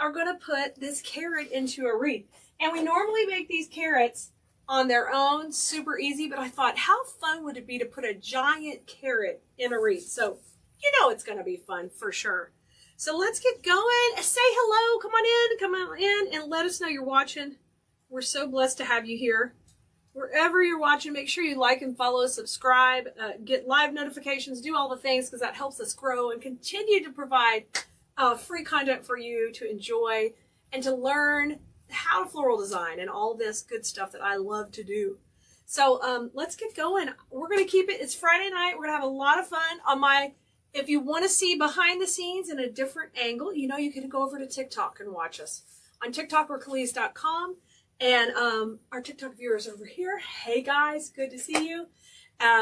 are going to put this carrot into a wreath. And we normally make these carrots on their own, super easy, but I thought, how fun would it be to put a giant carrot in a wreath? So you know it's going to be fun for sure. So let's get going. Say hello. Come on in, and let us know you're watching. We're so blessed to have you here. Wherever you're watching, make sure you like and follow, subscribe, get live notifications, do all the things, because that helps us grow and continue to provide free content for you to enjoy and to learn how to floral design and all this good stuff that I love to do. So let's get going. We're going to keep it. It's Friday night. We're going to have a lot of fun on my... If you want to see behind the scenes in a different angle, you know you can go over to TikTok and watch us. On TikTok, we're KeleasDesignSchoolDotCom. And our TikTok viewers over here, hey guys, good to see you.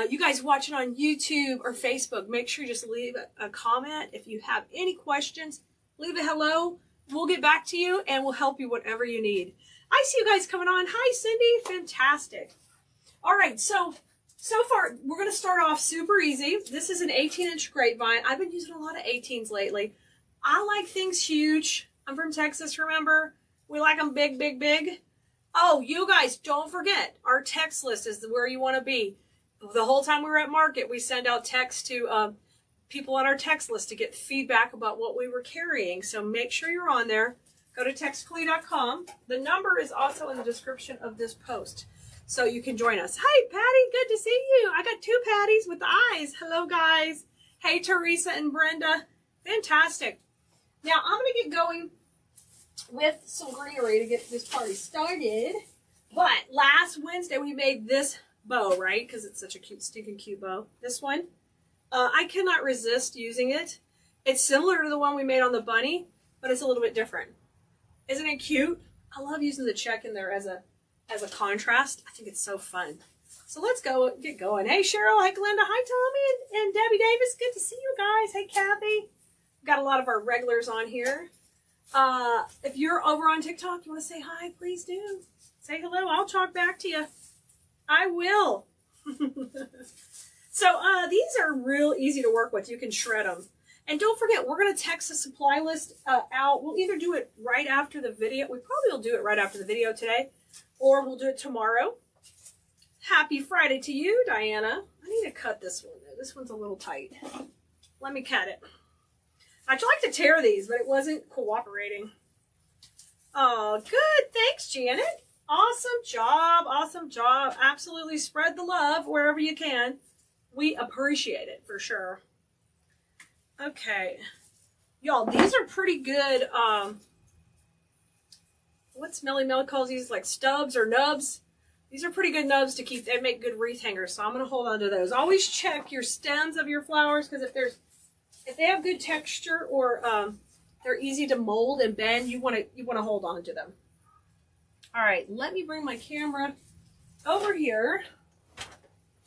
You guys watching on YouTube or Facebook, make sure you just leave a comment. If you have any questions, leave a hello. We'll get back to you and we'll help you whatever you need. I see you guys coming on. Hi, Cindy. Fantastic. All right, so far, we're going to start off super easy. This is an 18-inch grapevine. I've been using a lot of 18s lately. I like things huge. I'm from Texas, remember? We like them big, big, big. Oh, you guys, don't forget, our text list is where you want to be. The whole time we were at market, we send out texts to people on our text list to get feedback about what we were carrying. So make sure you're on there. Go to textkele.com. The number is also in the description of this post, so you can join us. Hi, Patty. Good to see you. I got two Patties with eyes. Hello, guys. Hey, Teresa and Brenda. Fantastic. Now, I'm going to get going with some greenery to get this party started. But last Wednesday, we made this bow, right? Because it's such a cute, stinking cute bow. This one. I cannot resist using it. It's similar to the one we made on the bunny, but it's a little bit different. Isn't it cute? I love using the check in there as a contrast. I think it's so fun. So let's get going. Hey, Cheryl. Hi, Glenda. Hi, Tommy and Debbie Davis. Good to see you guys. Hey, Kathy. We've got a lot of our regulars on here. If you're over on TikTok, you want to say hi, please do. Say hello. I'll talk back to you. I will. So these are real easy to work with. You can shred them. And don't forget, we're going to text the supply list out. We'll either do it right after the video. We probably will do it right after the video today, or we'll do it tomorrow. Happy Friday to you, Diana. I need to cut this one, though. This one's a little tight. Let me cut it. I'd like to tear these, but it wasn't cooperating. Oh, good. Thanks, Janet. Awesome job. Awesome job. Absolutely spread the love wherever you can. We appreciate it for sure. Okay. Y'all, these are pretty good. What's Melly Mel calls these? Like stubs or nubs? These are pretty good nubs to keep. They make good wreath hangers, so I'm going to hold on to those. Always check your stems of your flowers, because if they have good texture or they're easy to mold and bend, you want to hold on to them. All right, let me bring my camera over here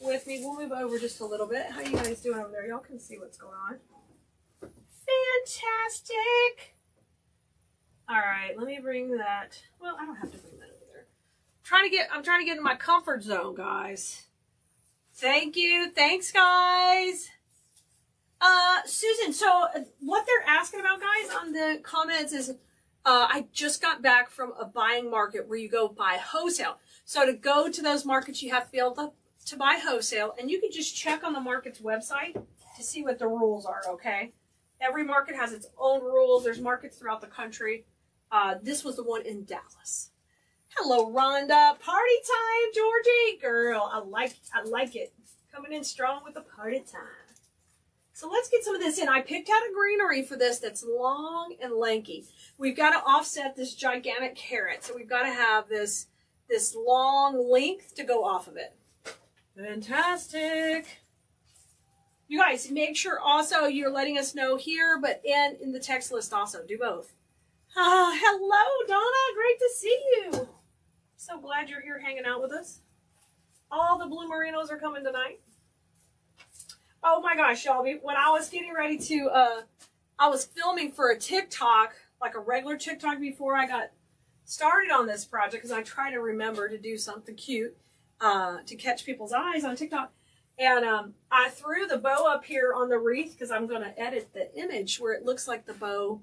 with me. We'll move over just a little bit. How you guys doing over there? Y'all can see what's going on. Fantastic. All right, let me bring that. Well, I don't have to bring that over there. I'm trying to get in my comfort zone, guys. Thank you. Thanks, guys. Susan, so what they're asking about, guys, on the comments is I just got back from a buying market where you go buy wholesale. So to go to those markets, you have to be able to buy wholesale, and you can just check on the market's website to see what the rules are, okay? Every market has its own rules. There's markets throughout the country. This was the one in Dallas. Hello, Rhonda. Party time, Georgie. Girl, I like it. Coming in strong with the party time. So let's get some of this in. I picked out a greenery for this that's long and lanky. We've got to offset this gigantic carrot. So we've got to have this long length to go off of it. Fantastic. You guys, make sure also you're letting us know here, but in the text list also. Do both. Hello, Donna. Great to see you. So glad you're here hanging out with us. All the blue merinos are coming tonight. Oh my gosh, y'all. When I was getting ready to, I was filming for a TikTok, like a regular TikTok before I got started on this project, because I try to remember to do something cute to catch people's eyes on TikTok. And I threw the bow up here on the wreath because I'm going to edit the image where it looks like the bow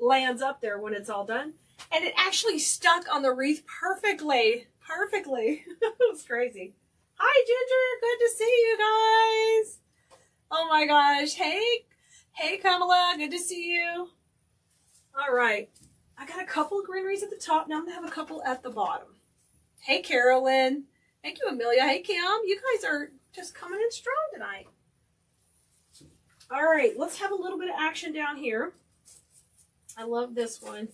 lands up there when it's all done. And it actually stuck on the wreath perfectly. Perfectly. It was crazy. Hi, Ginger. Good to see you guys. Oh my gosh. Hey, Kamala. Good to see you. All right. I got a couple of greeneries at the top. Now I'm going to have a couple at the bottom. Hey, Carolyn. Thank you, Amelia. Hey, Kim. You guys are just coming in strong tonight. All right. Let's have a little bit of action down here. I love this one.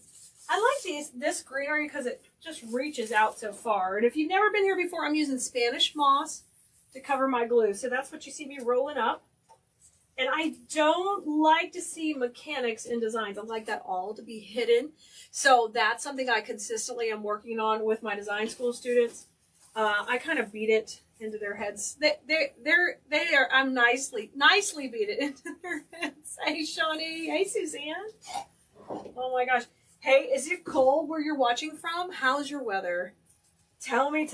I like this greenery because it just reaches out so far. And if you've never been here before, I'm using Spanish moss to cover my glue. So that's what you see me rolling up. And I don't like to see mechanics in designs. I like that all to be hidden. So that's something I consistently am working on with my design school students. I kind of beat it into their heads. I'm nicely beat it into their heads. Hey, Shawnee. Hey, Suzanne. Oh my gosh. Hey, is it cold where you're watching from? How's your weather? Tell me.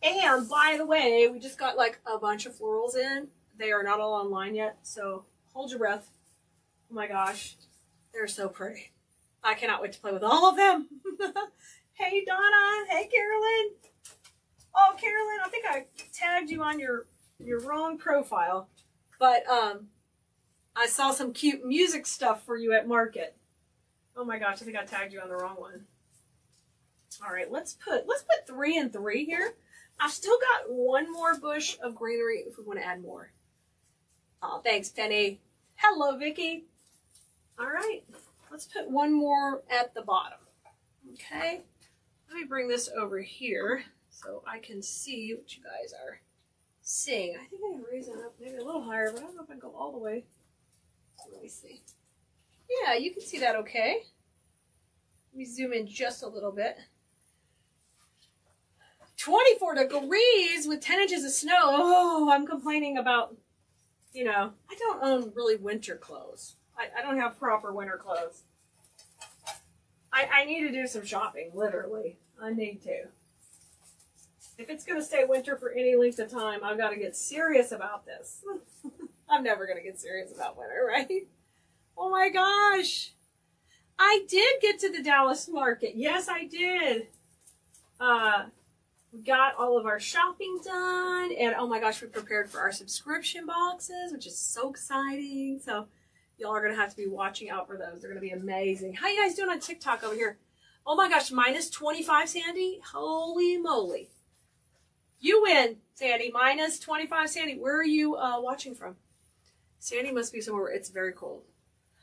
And by the way, we just got like a bunch of florals in. They are not all online yet, so hold your breath. Oh my gosh, they're so pretty. I cannot wait to play with all of them. Hey, Donna. Hey, Carolyn. Oh, Carolyn, I think I tagged you on your wrong profile, but I saw some cute music stuff for you at market. Oh my gosh, I think I tagged you on the wrong one. All right, let's put 3 and 3 here. I've still got one more bush of greenery if we want to add more. Oh, thanks, Penny. Hello, Vicky. All right, let's put one more at the bottom. Okay, let me bring this over here so I can see what you guys are seeing. I think I can raise it up maybe a little higher, but I don't know if I can go all the way. Let me see. Yeah, you can see that okay. Let me zoom in just a little bit. 24 degrees with 10 inches of snow. Oh, I'm complaining about, I don't own really winter clothes. I don't have proper winter clothes. I need to do some shopping, literally. I need to. If it's going to stay winter for any length of time, I've got to get serious about this. I'm never going to get serious about winter, right? Oh my gosh. I did get to the Dallas market. Yes, I did. We got all of our shopping done. And oh my gosh, we prepared for our subscription boxes, which is so exciting. So y'all are going to have to be watching out for those. They're going to be amazing. How you guys doing on TikTok over here? Oh my gosh, minus 25, Sandy. Holy moly. You win, Sandy. Minus 25, Sandy. Where are you watching from? Sandy must be somewhere where it's very cold.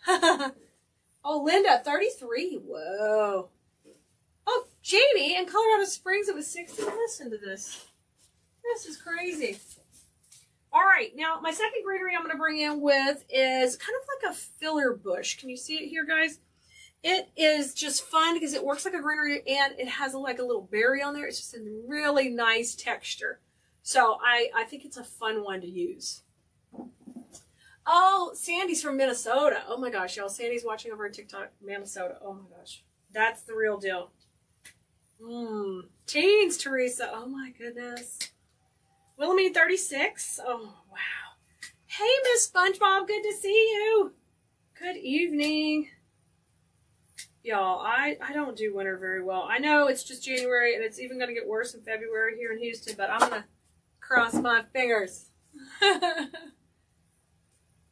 Oh, Linda, 33. Whoa. Oh, Jamie, in Colorado Springs, it was 60. Listen to this. This is crazy. All right, now my second greenery I'm going to bring in with is kind of like a filler bush. Can you see it here, guys? It is just fun because it works like a greenery and it has like a little berry on there. It's just a really nice texture. So I think it's a fun one to use. Oh, Sandy's from Minnesota. Oh my gosh, y'all. Sandy's watching over on TikTok, Minnesota. Oh my gosh. That's the real deal. Teens, Teresa. Oh my goodness. Wilhelmine 36. Oh, wow. Hey, Miss SpongeBob. Good to see you. Good evening. Y'all, I don't do winter very well. I know it's just January and it's even going to get worse in February here in Houston, but I'm going to cross my fingers.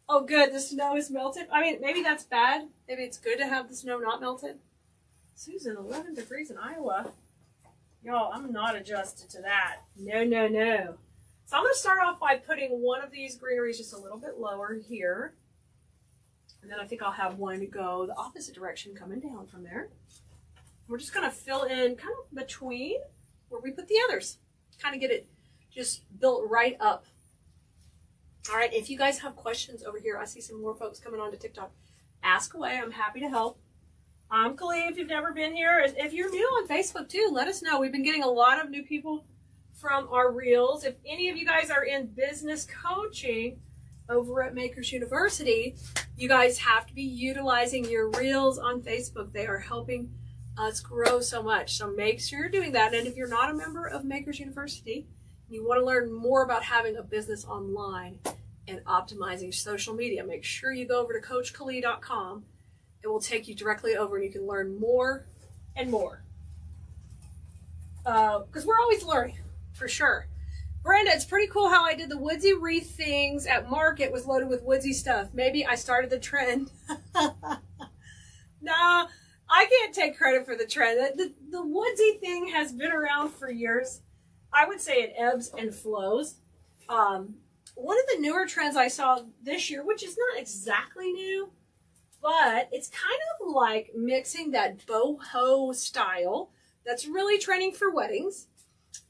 Oh, good. The snow is melted. I mean, maybe that's bad. Maybe it's good to have the snow not melted. Susan, 11 degrees in Iowa. Y'all, I'm not adjusted to that. No, no, no. So I'm going to start off by putting one of these greeneries just a little bit lower here. And then I think I'll have one go the opposite direction coming down from there. We're just going to fill in kind of between where we put the others. Kind of get it just built right up. All right, if you guys have questions over here, I see some more folks coming on to TikTok. Ask away. I'm happy to help. I'm Keleas. If you've never been here, if you're new on Facebook too, let us know. We've been getting a lot of new people from our reels. If any of you guys are in business coaching over at Makers University, you guys have to be utilizing your reels on Facebook. They are helping us grow so much. So make sure you're doing that. And if you're not a member of Makers University, you want to learn more about having a business online and optimizing social media. Make sure you go over to CoachKeleas.com. It will take you directly over and you can learn more and more. Because we're always learning, for sure. Brenda, it's pretty cool how I did the woodsy wreath things at market was loaded with woodsy stuff. Maybe I started the trend. Nah, I can't take credit for the trend. The woodsy thing has been around for years. I would say it ebbs and flows. One of the newer trends I saw this year, which is not exactly new, but it's kind of like mixing that boho style that's really trending for weddings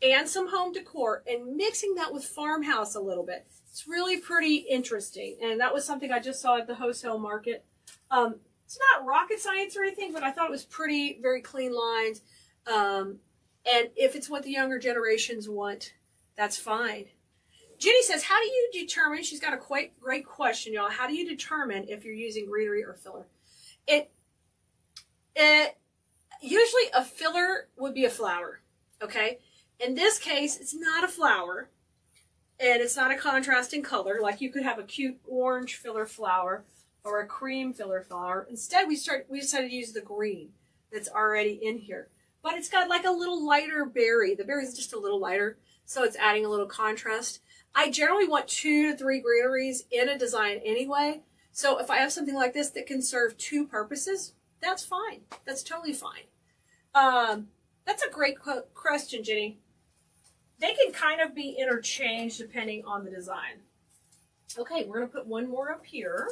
and some home decor and mixing that with farmhouse a little bit. It's really pretty interesting. And that was something I just saw at the wholesale market. It's not rocket science or anything, but I thought it was pretty, very clean lines. And if it's what the younger generations want, that's fine. Jenny says, how do you determine, she's got a quite great question, y'all. How do you determine if you're using greenery or filler? Usually a filler would be a flower, okay? In this case, it's not a flower, and it's not a contrasting color. Like you could have a cute orange filler flower or a cream filler flower. Instead, we decided to use the green that's already in here. But it's got like a little lighter berry. The berry is just a little lighter, so it's adding a little contrast. I generally want 2 to 3 greeneries in a design anyway. So if I have something like this that can serve 2 purposes, that's fine. That's totally fine. That's a great question, Jenny. They can kind of be interchanged depending on the design. Okay, we're going to put one more up here.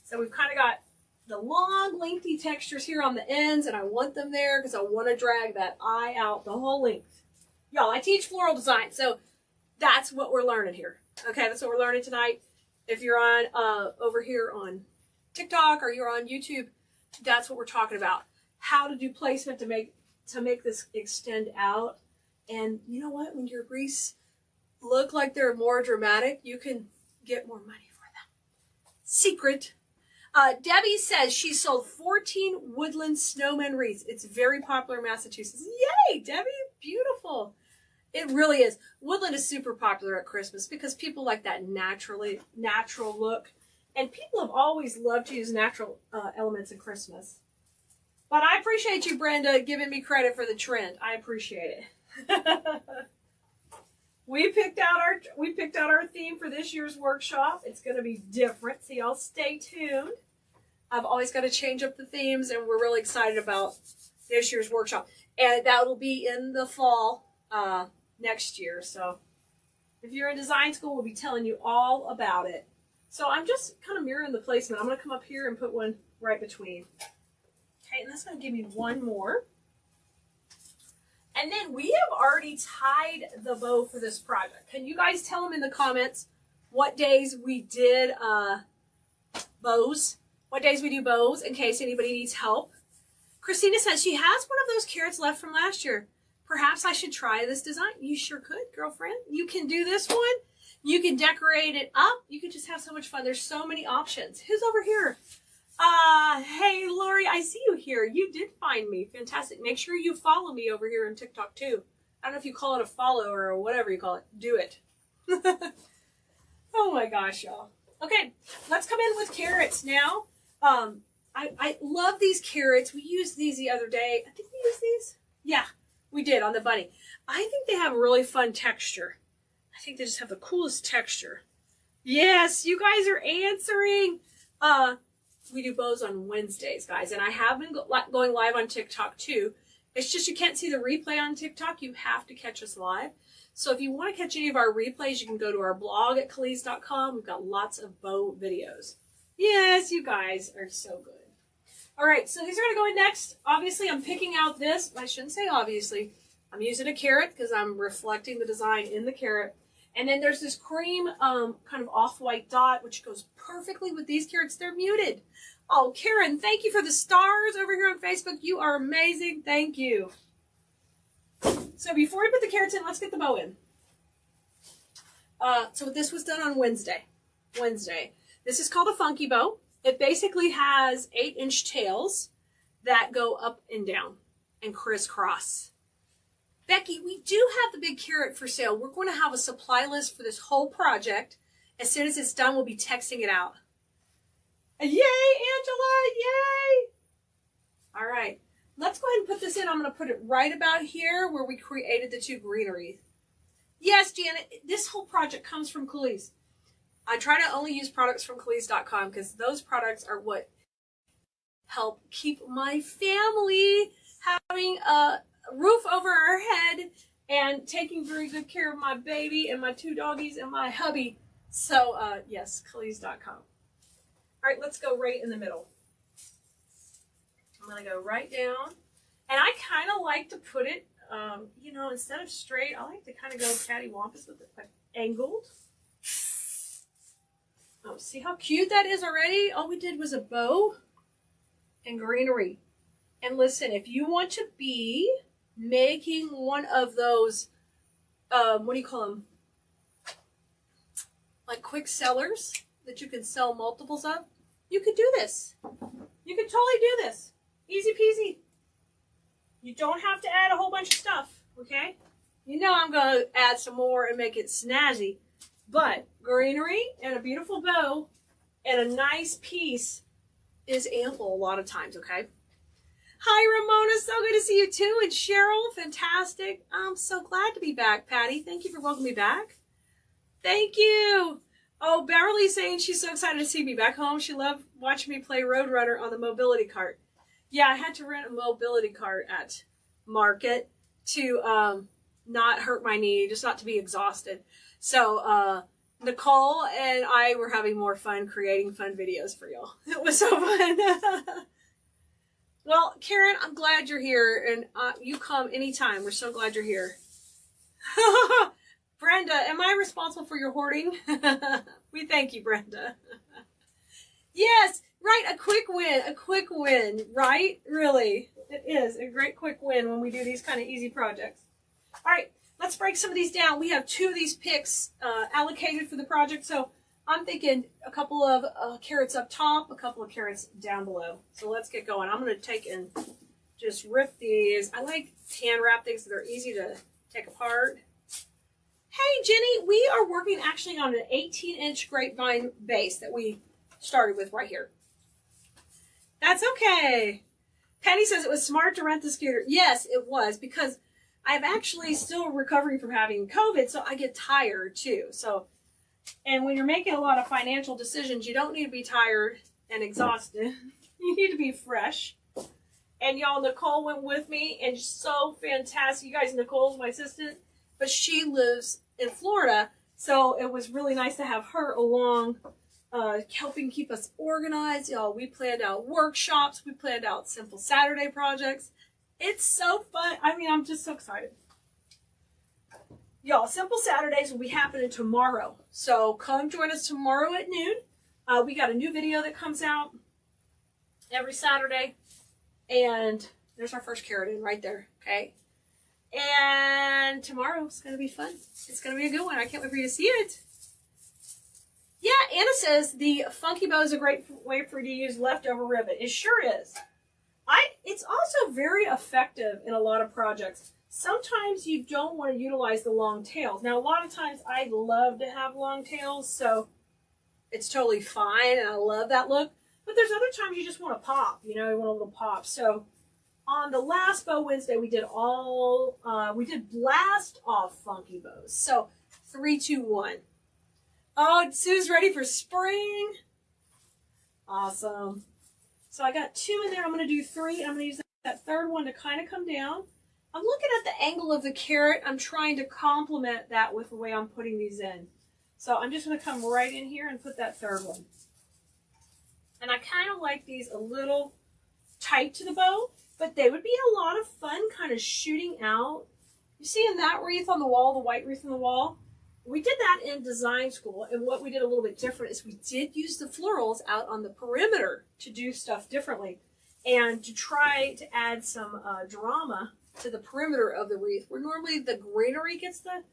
So we've kind of got the long, lengthy textures here on the ends, and I want them there because I want to drag that eye out the whole length. Y'all, I teach floral design, so that's what we're learning here. Okay, that's what we're learning tonight. If you're on over here on TikTok or you're on YouTube, that's what we're talking about. How to do placement to make this extend out. And you know what? When your wreaths look like they're more dramatic, you can get more money for them. Secret. Debbie says she sold 14 woodland snowman wreaths. It's very popular in Massachusetts. Yay, Debbie! Beautiful. It really is. Woodland is super popular at Christmas because people like that natural look. And people have always loved to use natural elements in Christmas. But I appreciate you, Brenda, giving me credit for the trend. I appreciate it. We picked out our theme for this year's workshop. It's going to be different, so y'all stay tuned. I've always got to change up the themes, and we're really excited about this year's workshop. And that will be in the fall next year. So if you're in design school, we'll be telling you all about it. So I'm just kind of mirroring the placement. I'm going to come up here and put one right between. Okay, and that's going to give me one more. And then we have already tied the bow for this project. Can you guys tell them in the comments what days we did bows? What days we do bows in case anybody needs help? Christina says she has one of those carrots left from last year. Perhaps I should try this design. You sure could, girlfriend. You can do this one. You can decorate it up. You can just have so much fun. There's so many options. Who's over here? Hey, Lori, I see you here. You did find me. Fantastic. Make sure you follow me over here on TikTok, too. I don't know if you call it a follow or whatever you call it. Do it. Oh, my gosh, y'all. Okay, let's come in with carrots now. I love these carrots. We used these the other day. I think we used these. Yeah, we did on the bunny. I think they have a really fun texture. I think they just have the coolest texture. Yes, you guys are answering. We do bows on Wednesdays, guys, and I have been going live on TikTok too. It's just you can't see the replay on TikTok. You have to catch us live. So if you want to catch any of our replays, you can go to our blog at KeleasDesignSchoolDotCom. We've got lots of bow videos. Yes, you guys are so good. All right, so these are going to go in next. Obviously, I'm picking out this. I shouldn't say obviously. I'm using a carrot because I'm reflecting the design in the carrot. And then there's this cream kind of off-white dot, which goes perfectly with these carrots. They're muted. Oh, Karen, thank you for the stars over here on Facebook. You are amazing. Thank you. So before we put the carrots in, let's get the bow in. So this was done on Wednesday. This is called a funky bow. It basically has 8-inch tails that go up and down and crisscross. Becky, we do have the big carrot for sale. We're going to have a supply list for this whole project, As soon as it's done, we'll be texting it out. Yay, Angela, yay. All right, let's go ahead and put this in. I'm going to put it right about here where we created the two greeneries. Yes, Janet, this whole project comes from Keleas. I try to only use products from KeleasDesignSchoolDotCom because those products are what help keep my family having a roof over our head and taking very good care of my baby and my two doggies and my hubby. So, yes, KeleasDesignSchoolDotCom. All right, let's go right in the middle. I'm going to go right down. And I kind of like to put it, you know, instead of straight, I like to kind of go cattywampus with it, like angled. Oh, see how cute that is already? All we did was a bow and greenery. And listen, if you want to be making one of those, what do you call them? Like quick sellers that you can sell multiples of, you could do this. You could totally do this. Easy peasy. You don't have to add a whole bunch of stuff, okay? You know I'm going to add some more and make it snazzy. But greenery and a beautiful bow and a nice piece is ample a lot of times, okay? Hi, Ramona. So good to see you too. And Cheryl, fantastic. I'm so glad to be back. Patty, thank you for welcoming me back. Thank you. Oh, Beverly's saying she's so excited to see me back home. She loved watching me play Roadrunner on the mobility cart. Yeah, I had to rent a mobility cart at Market to not hurt my knee, just not to be exhausted. So Nicole and I were having more fun creating fun videos for y'all. It was so fun. Well, Karen, I'm glad you're here, and you come anytime. We're so glad you're here. Brenda, am I responsible for your hoarding? We thank you, Brenda. Yes, right, a quick win, right? Really, it is a great quick win when we do these kind of easy projects. All right, let's break some of these down. We have 2 of these picks allocated for the project, so I'm thinking a couple of carrots up top, a couple of carrots down below. So let's get going. I'm going to take and just rip these. I like hand wrap things so they're easy to take apart. Hey, Jenny, we are working actually on an 18-inch grapevine base that we started with right here. That's okay. Penny says it was smart to rent the scooter. Yes, it was, because I'm actually still recovering from having COVID, so I get tired too. So, and when you're making a lot of financial decisions, you don't need to be tired and exhausted. You need to be fresh. And y'all, Nicole went with me, and so fantastic. You guys, Nicole's my assistant, but she lives in Florida, so it was really nice to have her along, helping keep us organized. Y'all, we planned out workshops. We planned out simple Saturday projects. It's so fun. I mean, I'm just so excited. Y'all, Simple Saturdays will be happening tomorrow. So come join us tomorrow at noon. We got a new video that comes out every Saturday. And there's our first carrot in right there, okay? And tomorrow's going to be fun. It's going to be a good one. I can't wait for you to see it. Yeah, Anna says the funky bow is a great way for you to use leftover ribbon. It sure is. It's also very effective in a lot of projects. Sometimes you don't want to utilize the long tails. Now, a lot of times I love to have long tails, so it's totally fine, and I love that look. But there's other times you just want to pop, you know, you want a little pop. So on the last Bow Wednesday, we did blast off funky bows. So 3, 2, 1. Oh, Sue's ready for spring. Awesome. So I got 2 in there. I'm going to do 3. I'm going to use that third one to kind of come down. I'm looking at the angle of the carrot. I'm trying to complement that with the way I'm putting these in. So I'm just going to come right in here and put that third one. And I kind of like these a little tight to the bow, but they would be a lot of fun kind of shooting out. You see in that wreath on the wall, the white wreath on the wall? We did that in design school, and what we did a little bit different is we did use the florals out on the perimeter to do stuff differently and to try to add some drama to the perimeter of the wreath, where normally the greenery gets the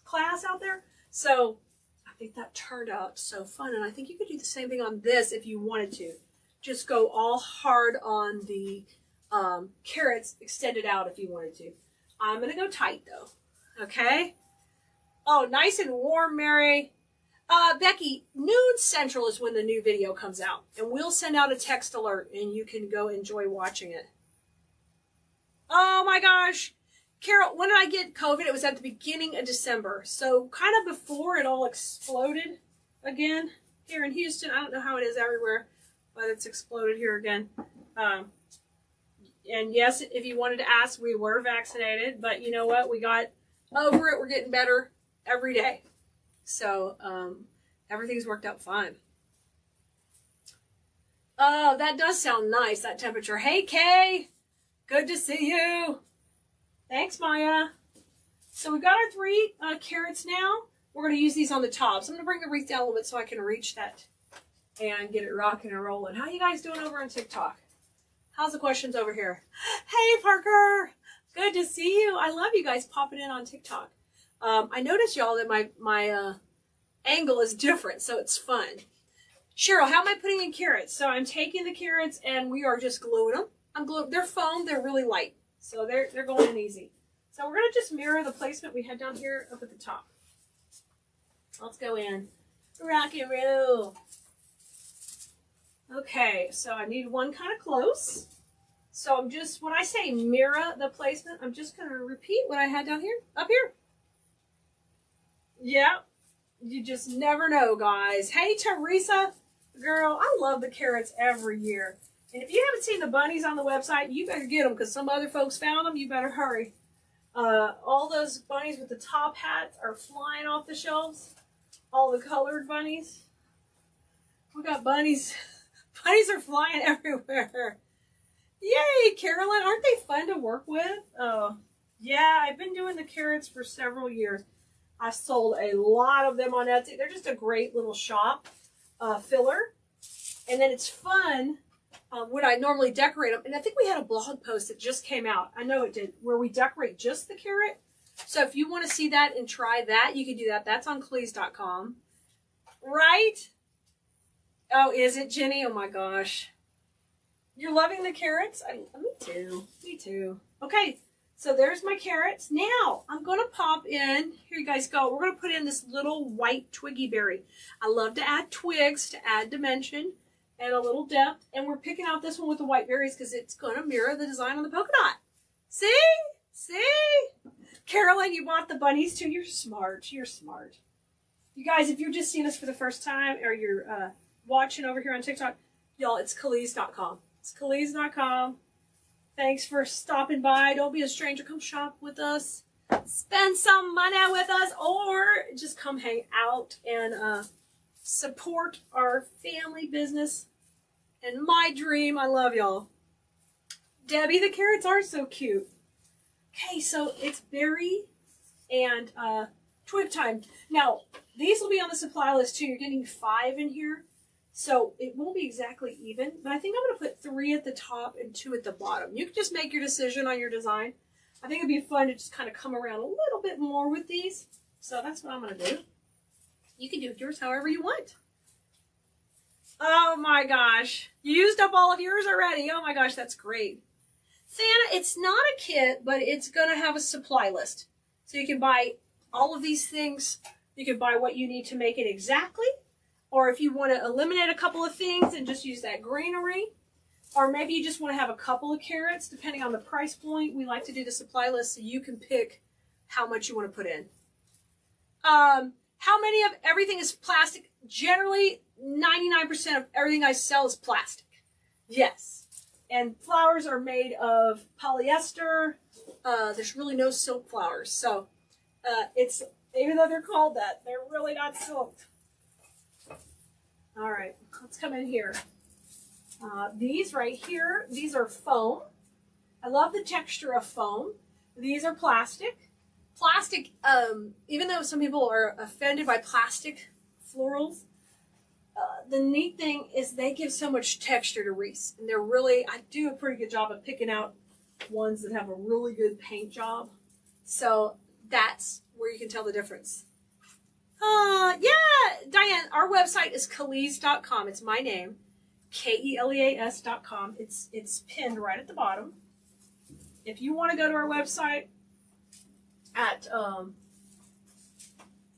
class out there. So I think that turned out so fun, and I think you could do the same thing on this if you wanted to. Just go all hard on the carrots, extend it out if you wanted to. I'm going to go tight, though. Okay? Oh, nice and warm, Mary. Becky, noon central is when the new video comes out, and we'll send out a text alert and you can go enjoy watching it. Oh my gosh. Carol, when did I get COVID? It was at the beginning of December. So kind of before it all exploded again here in Houston. I don't know how it is everywhere, but it's exploded here again. And yes, if you wanted to ask, we were vaccinated, but you know what? We got over it. We're getting better every day. So everything's worked out fine. Oh, that does sound nice, that temperature. Hey, Kay. Good to see you. Thanks, Maya. So we've got our 3 carrots now. We're going to use these on the top. So I'm going to bring the wreath down a little bit so I can reach that and get it rocking and rolling. How you guys doing over on TikTok? How's the questions over here? Hey, Parker. Good to see you. I love you guys popping in on TikTok. I noticed, y'all, that my angle is different, so it's fun. Cheryl, how am I putting in carrots? So I'm taking the carrots and we are just gluing them. They're foam. They're really light, so they're going in easy. So we're going to just mirror the placement we had down here up at the top. Let's go in. Rock and roll. Okay, so I need one kind of close. So I'm just, when I say mirror the placement, I'm just going to repeat what I had down here, up here. Yeah, you just never know, guys. Hey, Teresa, girl, I love the carrots every year. And if you haven't seen the bunnies on the website, you better get them because some other folks found them. You better hurry. All those bunnies with the top hats are flying off the shelves. All the colored bunnies. We got bunnies. Bunnies are flying everywhere. Yay, Carolyn. Aren't they fun to work with? Oh, yeah, I've been doing the carrots for several years. I sold a lot of them on Etsy. They're just a great little shop filler. And then it's fun when I normally decorate them. And I think we had a blog post that just came out. I know it did, where we decorate just the carrot. So if you want to see that and try that, you can do that. That's on KeleasDesignSchoolDotCom. Right? Oh, is it, Jenny? Oh my gosh. You're loving the carrots? Me too. Me too. Okay, so there's my carrots. Now, I'm going to pop in. Here you guys go. We're going to put in this little white twiggy berry. I love to add twigs to add dimension and a little depth. And we're picking out this one with the white berries because it's going to mirror the design on the polka dot. See? See? Carolyn, you bought the bunnies too? You're smart. You're smart. You guys, if you're just seeing us for the first time or you're watching over here on TikTok, y'all, it's Keleas.com. It's Keleas.com. Thanks for stopping by. Don't be a stranger. Come shop with us. Spend some money with us, or just come hang out and support our family business and my dream. I love y'all. Debbie, the carrots are so cute. Okay, so it's berry and twig time. Now, these will be on the supply list too. You're getting 5 in here. So it won't be exactly even, but I think I'm going to put 3 at the top and 2 at the bottom. You can just make your decision on your design. I think it'd be fun to just kind of come around a little bit more with these. So that's what I'm going to do. You can do yours however you want. Oh my gosh. You used up all of yours already. Oh my gosh, that's great. Santa, it's not a kit, but it's going to have a supply list. So you can buy all of these things. You can buy what you need to make it exactly. Or if you want to eliminate a couple of things and just use that greenery. Or maybe you just want to have a couple of carrots, depending on the price point. We like to do the supply list so you can pick how much you want to put in. How many of everything is plastic? Generally, 99% of everything I sell is plastic. Yes. And flowers are made of polyester. There's really no silk flowers. So it's, even though they're called that, they're really not silked. All right, let's come in here. These right here, these are foam. I love the texture of foam. These are plastic. Plastic, even though some people are offended by plastic florals, the neat thing is they give so much texture to wreaths. And they're really, I do a pretty good job of picking out ones that have a really good paint job. So that's where you can tell the difference. Yeah, Diane, our website is Keleas.com. It's my name, Keleas.com. It's pinned right at the bottom. If you want to go to our website at, oh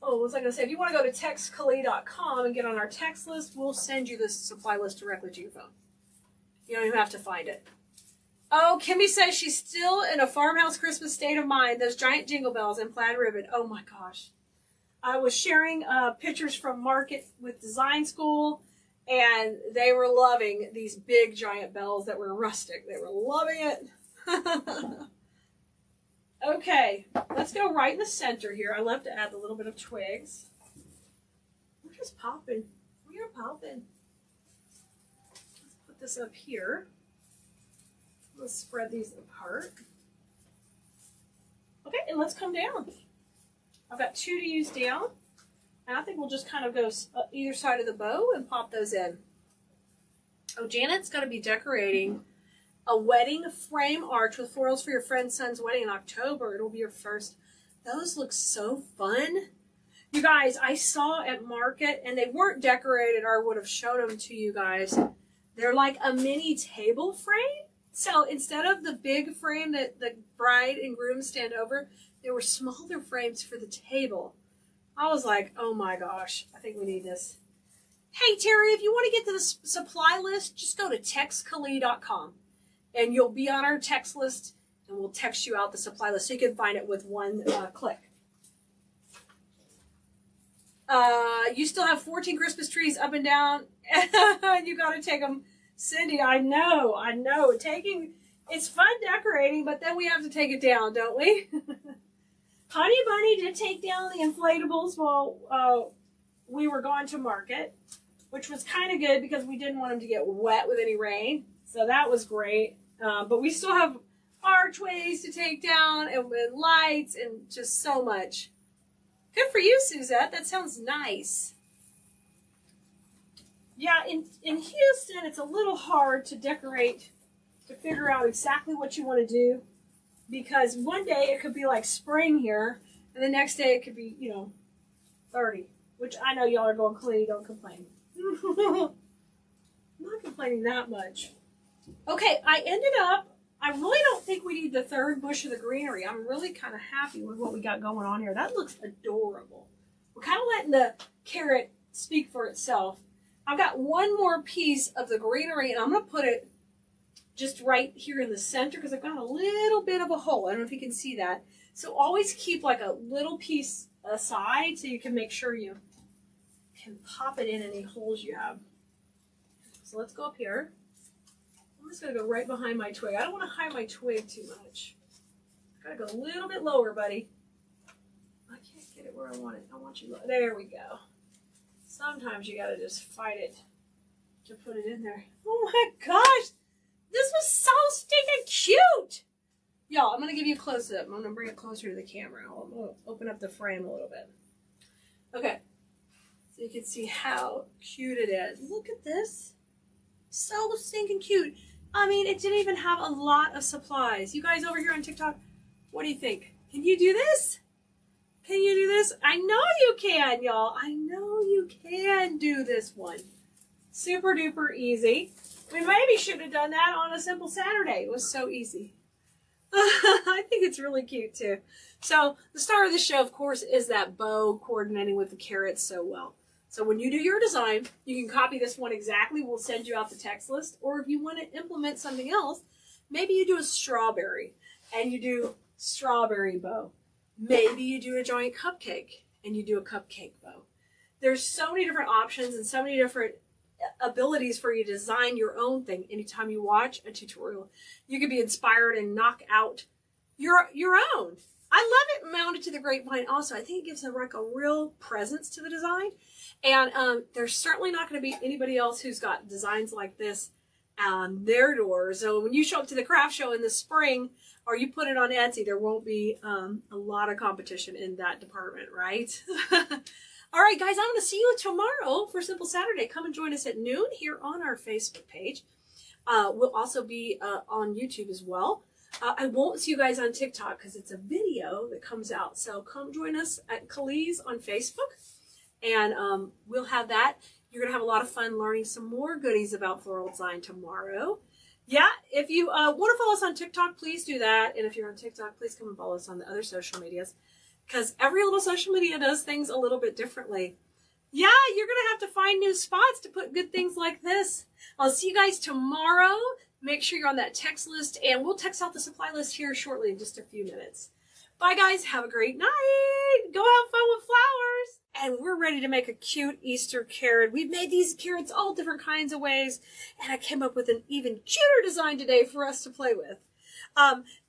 what was I going to say? If you want to go to textKeleas.com and get on our text list, we'll send you this supply list directly to your phone. You don't even have to find it. Oh, Kimmy says she's still in a farmhouse Christmas state of mind. Those giant jingle bells and plaid ribbon. Oh my gosh. I was sharing pictures from Market with Design School, and they were loving these big giant bells that were rustic. They were loving it. Okay, let's go right in the center here. I love to add a little bit of twigs. We're just popping. We are popping. Let's put this up here. Let's spread these apart. Okay, and let's come down. I've got 2 to use down. And I think we'll just kind of go either side of the bow and pop those in. Oh, Janet's going to be decorating a wedding frame arch with florals for your friend's son's wedding in October. It'll be your first. Those look so fun. You guys, I saw at Market, and they weren't decorated, or I would have shown them to you guys. They're like a mini table frame. So instead of the big frame that the bride and groom stand over, there were smaller frames for the table. I was like, oh my gosh, I think we need this. Hey, Terry, if you want to get to the supply list, just go to textkeleas.com. And you'll be on our text list, and we'll text you out the supply list so you can find it with one click. You still have 14 Christmas trees up and down. You got to take them. Cindy, I know. It's fun decorating, but then we have to take it down, don't we? Honey Bunny did take down the inflatables while we were gone to Market, which was kind of good because we didn't want them to get wet with any rain. So that was great. But we still have archways to take down and with lights and just so much. Good for you, Suzette. That sounds nice. Yeah, in Houston, it's a little hard to decorate, to figure out exactly what you want to do. Because one day it could be like spring here, and the next day it could be, 30. Which I know y'all are going, Klee, don't complain. I'm not complaining that much. Okay, I really don't think we need the third bush of the greenery. I'm really kind of happy with what we got going on here. That looks adorable. We're kind of letting the carrot speak for itself. I've got one more piece of the greenery, and I'm going to put it just right here in the center because I've got a little bit of a hole. I don't know if you can see that. So always keep like a little piece aside so you can make sure you can pop it in any holes you have. So let's go up here. I'm just going to go right behind my twig. I don't want to hide my twig too much. I got to go a little bit lower, buddy. I can't get it where I want it. I want you low. There we go. Sometimes you got to just fight it to put it in there. Oh my gosh. This was so stinking cute. Y'all, I'm going to give you a close-up. I'm going to bring it closer to the camera. I'm going to open up the frame a little bit. Okay. So you can see how cute it is. Look at this. So stinking cute. I mean, it didn't even have a lot of supplies. You guys over here on TikTok, what do you think? Can you do this? Can you do this? I know you can, y'all. I know you can do this one. Super duper easy. We maybe should have done that on a simple Saturday. It was so easy. I think it's really cute too. So the star of the show, of course, is that bow coordinating with the carrots so well. So when you do your design, you can copy this one exactly. We'll send you out the text list. Or if you want to implement something else, maybe you do a strawberry and you do strawberry bow. Maybe you do a giant cupcake and you do a cupcake bow. There's so many different options and so many different abilities for you to design your own thing. Anytime you watch a tutorial, you can be inspired and knock out your own. I love it mounted to the grapevine also. I think it gives them like a real presence to the design. And there's certainly not going to be anybody else who's got designs like this on their doors. So when you show up to the craft show in the spring, or you put it on Etsy, there won't be a lot of competition in that department, right? All right, guys, I'm going to see you tomorrow for Simple Saturday. Come and join us at noon here on our Facebook page. We'll also be on YouTube as well. I won't see you guys on TikTok because it's a video that comes out. So come join us at Keleas on Facebook, and we'll have that. You're going to have a lot of fun learning some more goodies about floral design tomorrow. Yeah, if you want to follow us on TikTok, please do that. And if you're on TikTok, please come and follow us on the other social medias. because every little social media does things a little bit differently. Yeah, you're going to have to find new spots to put good things like this. I'll see you guys tomorrow. Make sure you're on that text list, and we'll text out the supply list here shortly in just a few minutes. Bye, guys. Have a great night. Go have fun with flowers. And we're ready to make a cute Easter carrot. We've made these carrots all different kinds of ways, and I came up with an even cuter design today for us to play with.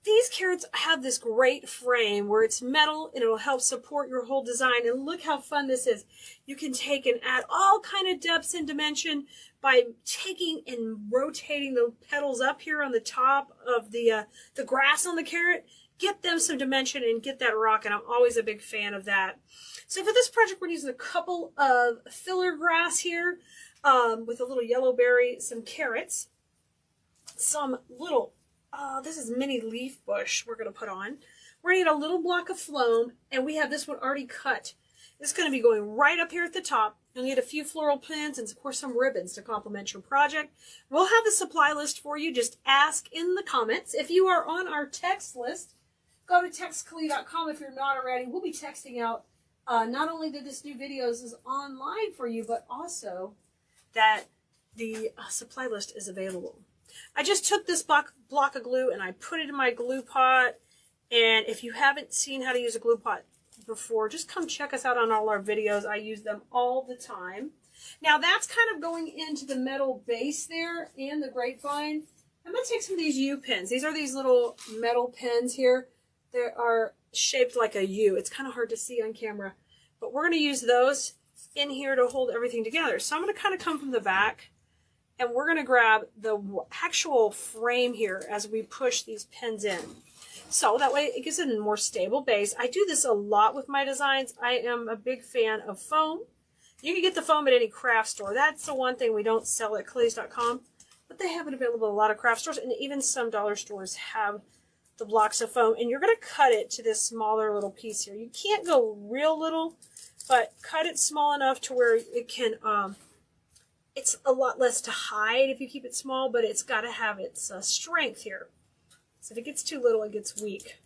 These carrots have this great frame where it's metal and it'll help support your whole design. And look how fun this is. You can take and add all kind of depths and dimension by taking and rotating the petals up here on the top of the grass on the carrot. Get them some dimension and get that rock, and I'm always a big fan of that. So for this project, we're using a couple of filler grass here with a little yellow berry, some carrots, some little this is mini leaf bush we're going to put on. We're going to need a little block of phloem, and we have this one already cut. This is going to be going right up here at the top. You'll need a few floral pins and, of course, some ribbons to complement your project. We'll have the supply list for you. Just ask in the comments. If you are on our text list, go to textkeleas.com if you're not already. We'll be texting out not only that this new videos is online for you, but also that the supply list is available. I just took this block of glue and I put it in my glue pot. And if you haven't seen how to use a glue pot before, just come check us out on all our videos. I use them all the time. Now that's kind of going into the metal base there and the grapevine. I'm going to take some of these U pins. These are these little metal pins here. They are shaped like a U. It's kind of hard to see on camera, but we're going to use those in here to hold everything together. So I'm going to kind of come from the back, and we're going to grab the actual frame here as we push these pins in. So that way it gives it a more stable base. I do this a lot with my designs. I am a big fan of foam. You can get the foam at any craft store. That's the one thing we don't sell at Keleas.com, but they have it available at a lot of craft stores, and even some dollar stores have the blocks of foam. And you're going to cut it to this smaller little piece here. You can't go real little, but cut it small enough to where it can, it's a lot less to hide if you keep it small, but it's got to have its strength here. So if it gets too little, it gets weak.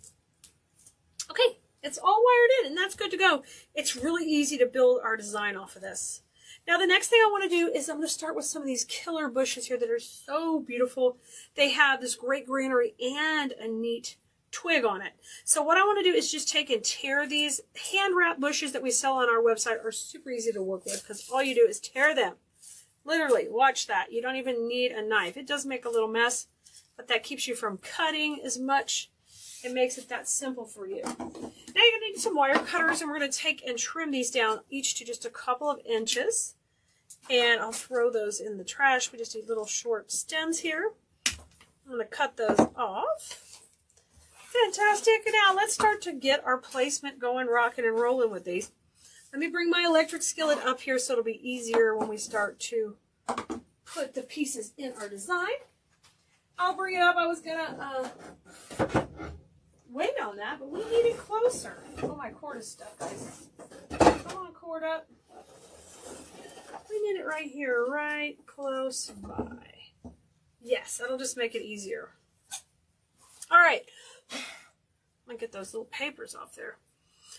Okay, it's all wired in, and that's good to go. It's really easy to build our design off of this. Now the next thing I want to do is I'm going to start with some of these killer bushes here that are so beautiful. They have this great greenery and a neat twig on it. So what I want to do is just take and tear these. Hand wrap bushes that we sell on our website are super easy to work with because all you do is tear them. Literally, watch that. You don't even need a knife. It does make a little mess, but that keeps you from cutting as much. It makes it that simple for you. Now you're going to need some wire cutters, and we're going to take and trim these down each to just a couple of inches. And I'll throw those in the trash. We just need little short stems here. I'm going to cut those off. Fantastic. And now let's start to get our placement going, rocking and rolling with these. Let me bring my electric skillet up here so it'll be easier when we start to put the pieces in our design. I'll bring it up. I was going to wait on that, but we need it closer. Oh, my cord is stuck, guys. Come on, cord up. We need it right here, right close by. Yes, that'll just make it easier. All right. I'm going to get those little papers off there.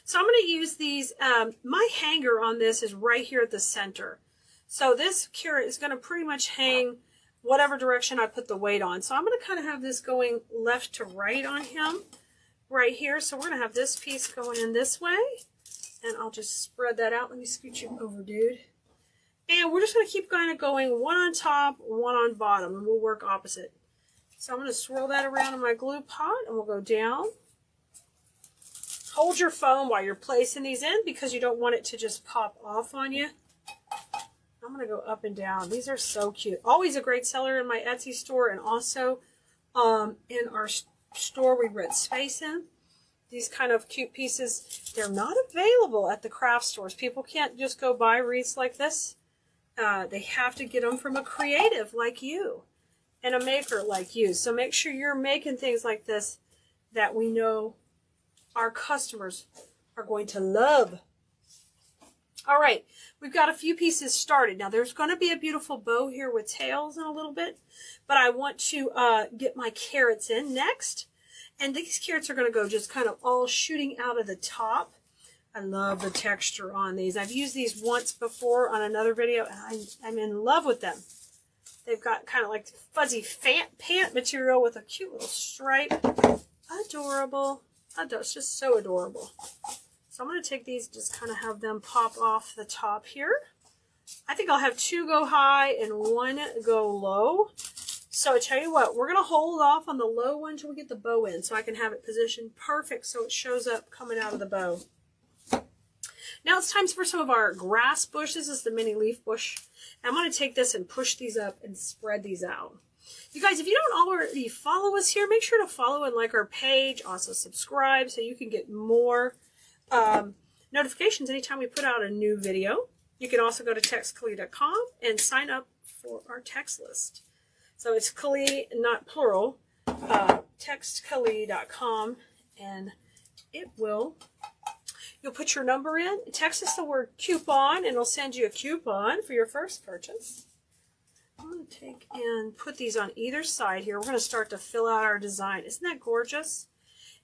So I'm going to use these. My hanger on this is right here at the center. So this carrot is going to pretty much hang whatever direction I put the weight on. So I'm going to kind of have this going left to right on him right here. So we're going to have this piece going in this way. And I'll just spread that out. Let me scoot you over, dude. And we're just going to keep kind of going one on top, one on bottom, and we'll work opposite. So I'm going to swirl that around in my glue pot, and we'll go down. Hold your foam while you're placing these in because you don't want it to just pop off on you. I'm going to go up and down. These are so cute. Always a great seller in my Etsy store, and also in our store we rent space in. These kind of cute pieces, they're not available at the craft stores. People can't just go buy wreaths like this. They have to get them from a creative like you and a maker like you. So make sure you're making things like this that we know our customers are going to love. All right, we've got a few pieces started. Now there's going to be a beautiful bow here with tails in a little bit, but I want to get my carrots in next. And these carrots are going to go just kind of all shooting out of the top. I love the texture on these. I've used these once before on another video, and I'm in love with them. They've got kind of like fuzzy pant material with a cute little stripe. Adorable. It's just so adorable. So I'm going to take these, just kind of have them pop off the top here. I think I'll have 2 go high and 1 go low. So I tell you what, we're going to hold off on the low one until we get the bow in, so I can have it positioned perfect so it shows up coming out of the bow. Now it's time for some of our grass bush. This is the mini leaf bush. And I'm going to take this and push these up and spread these out. You guys, if you don't already follow us here, make sure to follow and like our page. Also subscribe so you can get more notifications anytime we put out a new video. You can also go to TextKeleas.com and sign up for our text list. So it's Keleas, not plural, TextKeleas.com, and it will, you'll put your number in, text us the word coupon, and it'll send you a coupon for your first purchase. I'm going to take and put these on either side here. We're going to start to fill out our design. Isn't that gorgeous?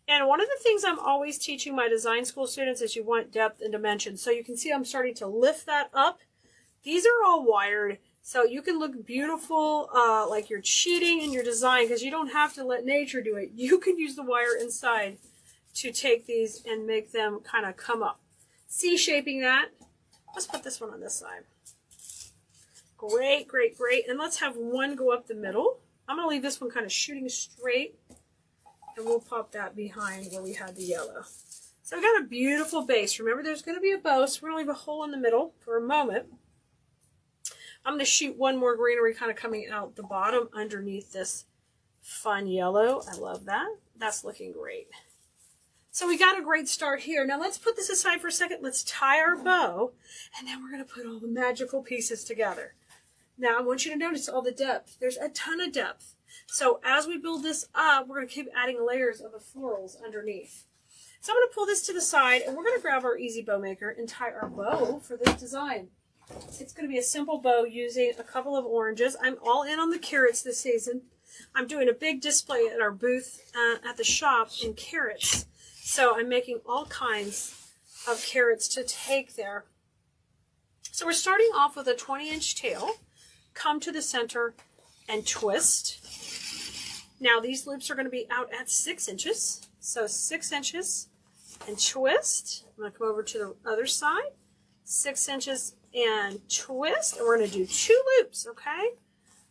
And one of the things I'm always teaching my design school students is you want depth and dimension. So you can see I'm starting to lift that up. These are all wired, so you can look beautiful, like you're cheating in your design, because you don't have to let nature do it. You can use the wire inside to take these and make them kind of come up. C-shaping that. Let's put this one on this side. Great, great, great. And let's have one go up the middle. I'm going to leave this one kind of shooting straight, and we'll pop that behind where we had the yellow. So we got a beautiful base. Remember, there's going to be a bow, so we're going to leave a hole in the middle for a moment. I'm going to shoot one more greenery kind of coming out the bottom underneath this fun yellow. I love that. That's looking great. So we got a great start here. Now let's put this aside for a second. Let's tie our bow, and then we're going to put all the magical pieces together. Now I want you to notice all the depth. There's a ton of depth. So as we build this up, we're going to keep adding layers of the florals underneath. So I'm going to pull this to the side, and we're going to grab our easy bow maker and tie our bow for this design. It's going to be a simple bow using a couple of oranges. I'm all in on the carrots this season. I'm doing a big display at our booth at the shop in carrots. So I'm making all kinds of carrots to take there. So we're starting off with a 20-inch tail. Come to the center and twist. Now these loops are going to be out at 6 inches. So 6 inches and twist. I'm going to come over to the other side. 6 inches and twist. And we're going to do 2 loops, okay?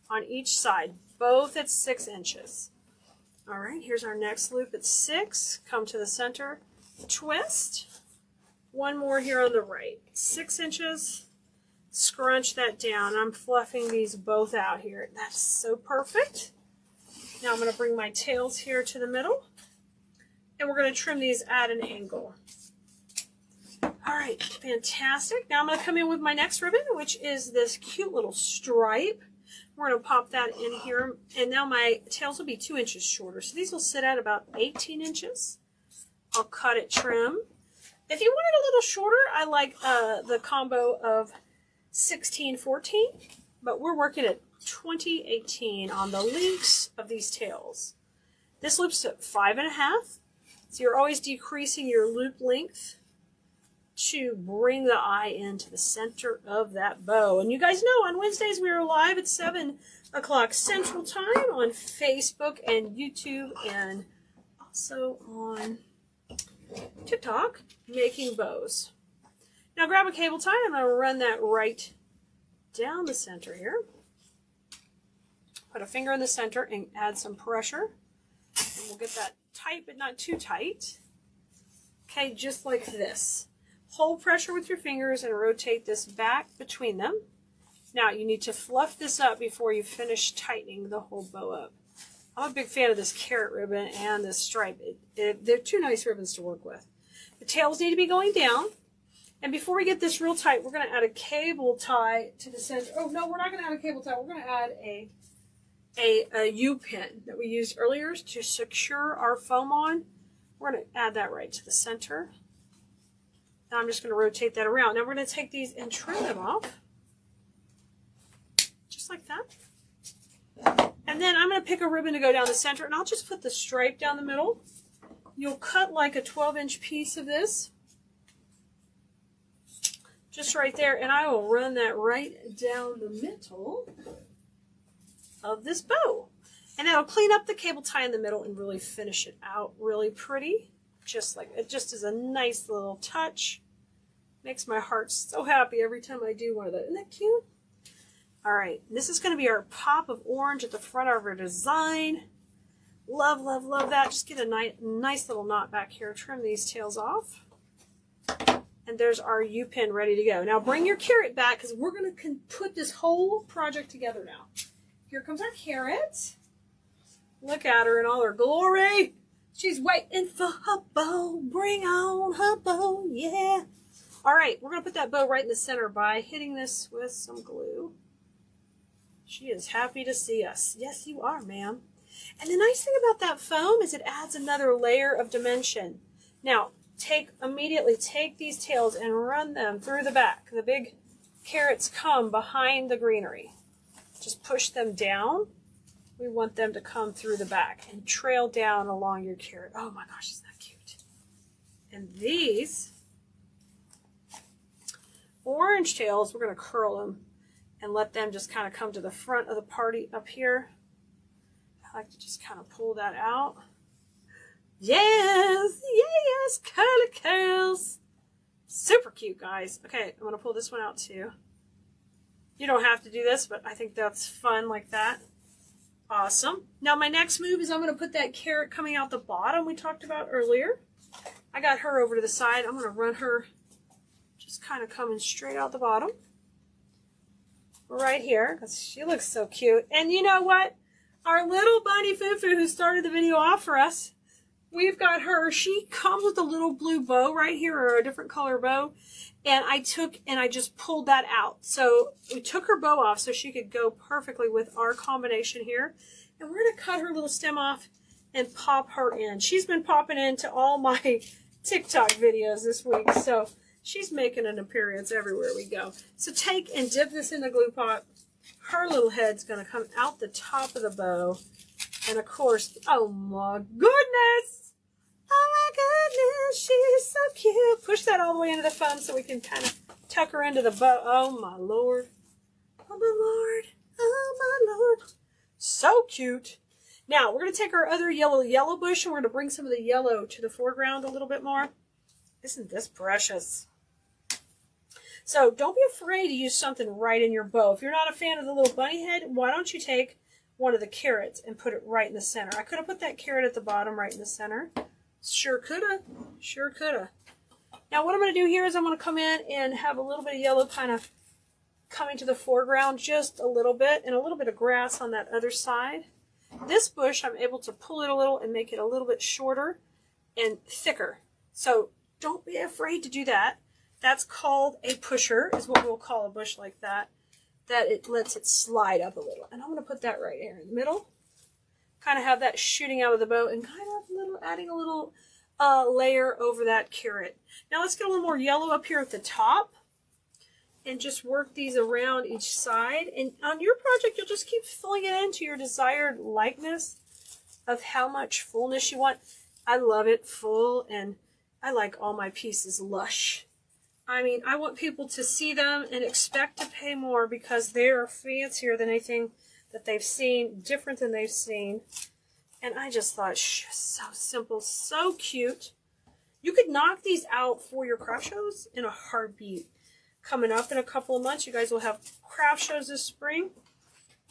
On each side, both at 6 inches. All right, here's our next loop at 6. Come to the center, twist. One more here on the right. 6 inches. Scrunch that down. I'm fluffing these both out here. That's so perfect. Now I'm going to bring my tails here to the middle, and we're going to trim these at an angle. All right, fantastic. Now I'm going to come in with my next ribbon, which is this cute little stripe. We're going to pop that in here, and now my tails will be 2 inches shorter. So these will sit at about 18 inches. I'll cut it trim. If you want it a little shorter, I like the combo of 16-14, but we're working at 20-18 on the links of these tails. This loop's at 5.5, so you're always decreasing your loop length to bring the eye into the center of that bow. And you guys know on Wednesdays we are live at 7 o'clock Central Time on Facebook and YouTube, and also on TikTok, making bows. Now grab a cable tie. I'm going to run that right down the center here. Put a finger in the center and add some pressure. And we'll get that tight, but not too tight. Okay, just like this. Hold pressure with your fingers and rotate this back between them. Now you need to fluff this up before you finish tightening the whole bow up. I'm a big fan of this carrot ribbon and this stripe. They're 2 nice ribbons to work with. The tails need to be going down. And before we get this real tight, we're going to add a cable tie to the center. Oh, no, we're not going to add a cable tie. We're going to add a U-pin that we used earlier to secure our foam on. We're going to add that right to the center. Now I'm just going to rotate that around. Now we're going to take these and trim them off. Just like that. And then I'm going to pick a ribbon to go down the center, and I'll just put the stripe down the middle. You'll cut like a 12-inch piece of this. just right there, and I will run that right down the middle of this bow. And that'll clean up the cable tie in the middle and really finish it out really pretty. Just like it just is a nice little touch. Makes my heart so happy every time I do one of those. Isn't that cute? All right, this is going to be our pop of orange at the front of our design. Love, love, love that. Just get a nice little knot back here. Trim these tails off. And there's our U-pin ready to go. Now bring your carrot back because we're going to put this whole project together now. Here comes our carrot. Look at her in all her glory. She's waiting for her bow. Bring on her bow, yeah. All right, we're going to put that bow right in the center by hitting this with some glue. She is happy to see us. Yes, you are, ma'am. And the nice thing about that foam is it adds another layer of dimension. Now, immediately take these tails and run them through the back. The big carrots come behind the greenery. Just push them down. We want them to come through the back and trail down along your carrot. Oh my gosh, isn't that cute? And these orange tails, we're going to curl them and let them just kind of come to the front of the party up here. I like to just kind of pull that out. Yes, yes, curly curls. Super cute, guys. Okay, I'm going to pull this one out too. You don't have to do this, but I think that's fun like that. Awesome. Now my next move is I'm going to put that carrot coming out the bottom we talked about earlier. I got her over to the side. I'm going to run her just kind of coming straight out the bottom. Right here, because she looks so cute. And you know what? Our little bunny Fufu who started the video off for us, we've got her. She comes with a little blue bow right here, or a different color bow. And I just pulled that out. So we took her bow off so she could go perfectly with our combination here. And we're going to cut her little stem off and pop her in. She's been popping into all my TikTok videos this week. So she's making an appearance everywhere we go. So take and dip this in the glue pot. Her little head's going to come out the top of the bow. And of course, oh my goodness. Oh my goodness, she's so cute. Push that all the way into the foam so we can kind of tuck her into the bow. Oh my Lord. Oh my Lord. Oh my Lord. So cute. Now, we're going to take our other yellow bush and we're going to bring some of the yellow to the foreground a little bit more. Isn't this precious? So don't be afraid to use something right in your bow. If you're not a fan of the little bunny head, why don't you take one of the carrots and put it right in the center? I could have put that carrot at the bottom right in the center. Sure coulda. Sure coulda. Now what I'm going to do here is I'm going to come in and have a little bit of yellow kind of coming to the foreground just a little bit, and a little bit of grass on that other side. This bush, I'm able to pull it a little and make it a little bit shorter and thicker. So don't be afraid to do that. That's called a pusher, is what we'll call a bush like that. That it lets it slide up a little. And I'm going to put that right here in the middle. Kind of have that shooting out of the bow and kind of adding a little layer over that carrot. Now let's get a little more yellow up here at the top and just work these around each side. And on your project, you'll just keep filling it into your desired likeness of how much fullness you want. I love it full, and I like all my pieces lush. I mean, I want people to see them and expect to pay more because they're fancier than anything that they've seen, different than they've seen. And I just thought, so simple, so cute. You could knock these out for your craft shows in a heartbeat. Coming up in a couple of months, you guys will have craft shows this spring.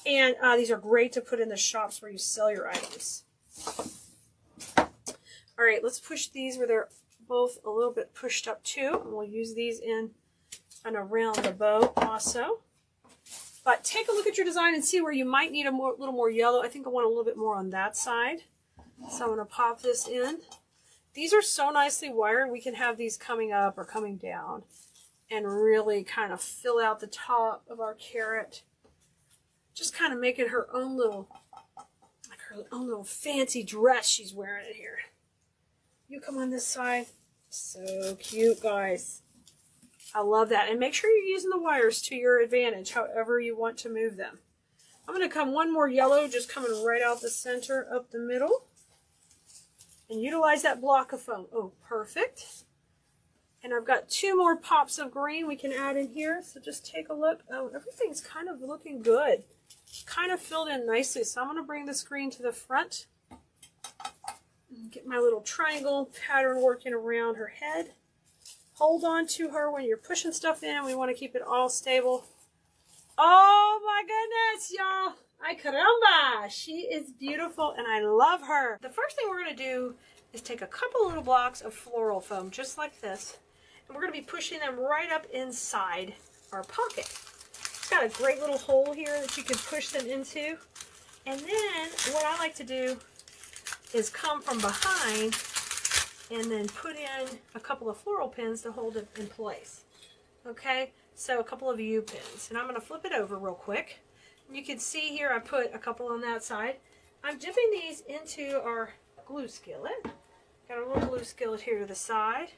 And these are great to put in the shops where you sell your items. All right, let's push these where they're both a little bit pushed up too. And we'll use these in and around the bow also. But take a look at your design and see where you might need a little more yellow. I think I want a little bit more on that side. So I'm going to pop this in. These are so nicely wired. We can have these coming up or coming down and really kind of fill out the top of our carrot. Just kind of make it her own little, like her own little fancy dress she's wearing it here. You come on this side. So cute, guys. I love that. And make sure you're using the wires to your advantage, however you want to move them. I'm going to come one more yellow, just coming right out the center, up the middle. And utilize that block of foam. Oh, perfect. And I've got 2 more pops of green we can add in here. So just take a look. Oh, everything's kind of looking good. Kind of filled in nicely. So I'm going to bring this green to the front. And get my little triangle pattern working around her head. Hold on to her when you're pushing stuff in. We want to keep it all stable. Oh my goodness, y'all. Ay caramba. She is beautiful and I love her. The first thing we're going to do is take a couple little blocks of floral foam, just like this. And we're going to be pushing them right up inside our pocket. It's got a great little hole here that you can push them into. And then what I like to do is come from behind and then put in a couple of floral pins to hold it in place. Okay, so a couple of U-pins. And I'm going to flip it over real quick. You can see here I put a couple on that side. I'm dipping these into our glue skillet. Got a little glue skillet here to the side.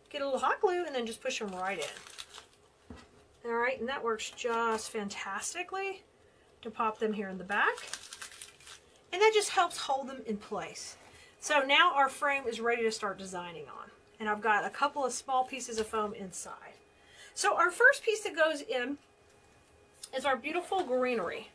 Get a little hot glue and then just push them right in. All right, and that works just fantastically to pop them here in the back. And that just helps hold them in place. So now our frame is ready to start designing on. And I've got a couple of small pieces of foam inside. So our first piece that goes in is our beautiful greenery.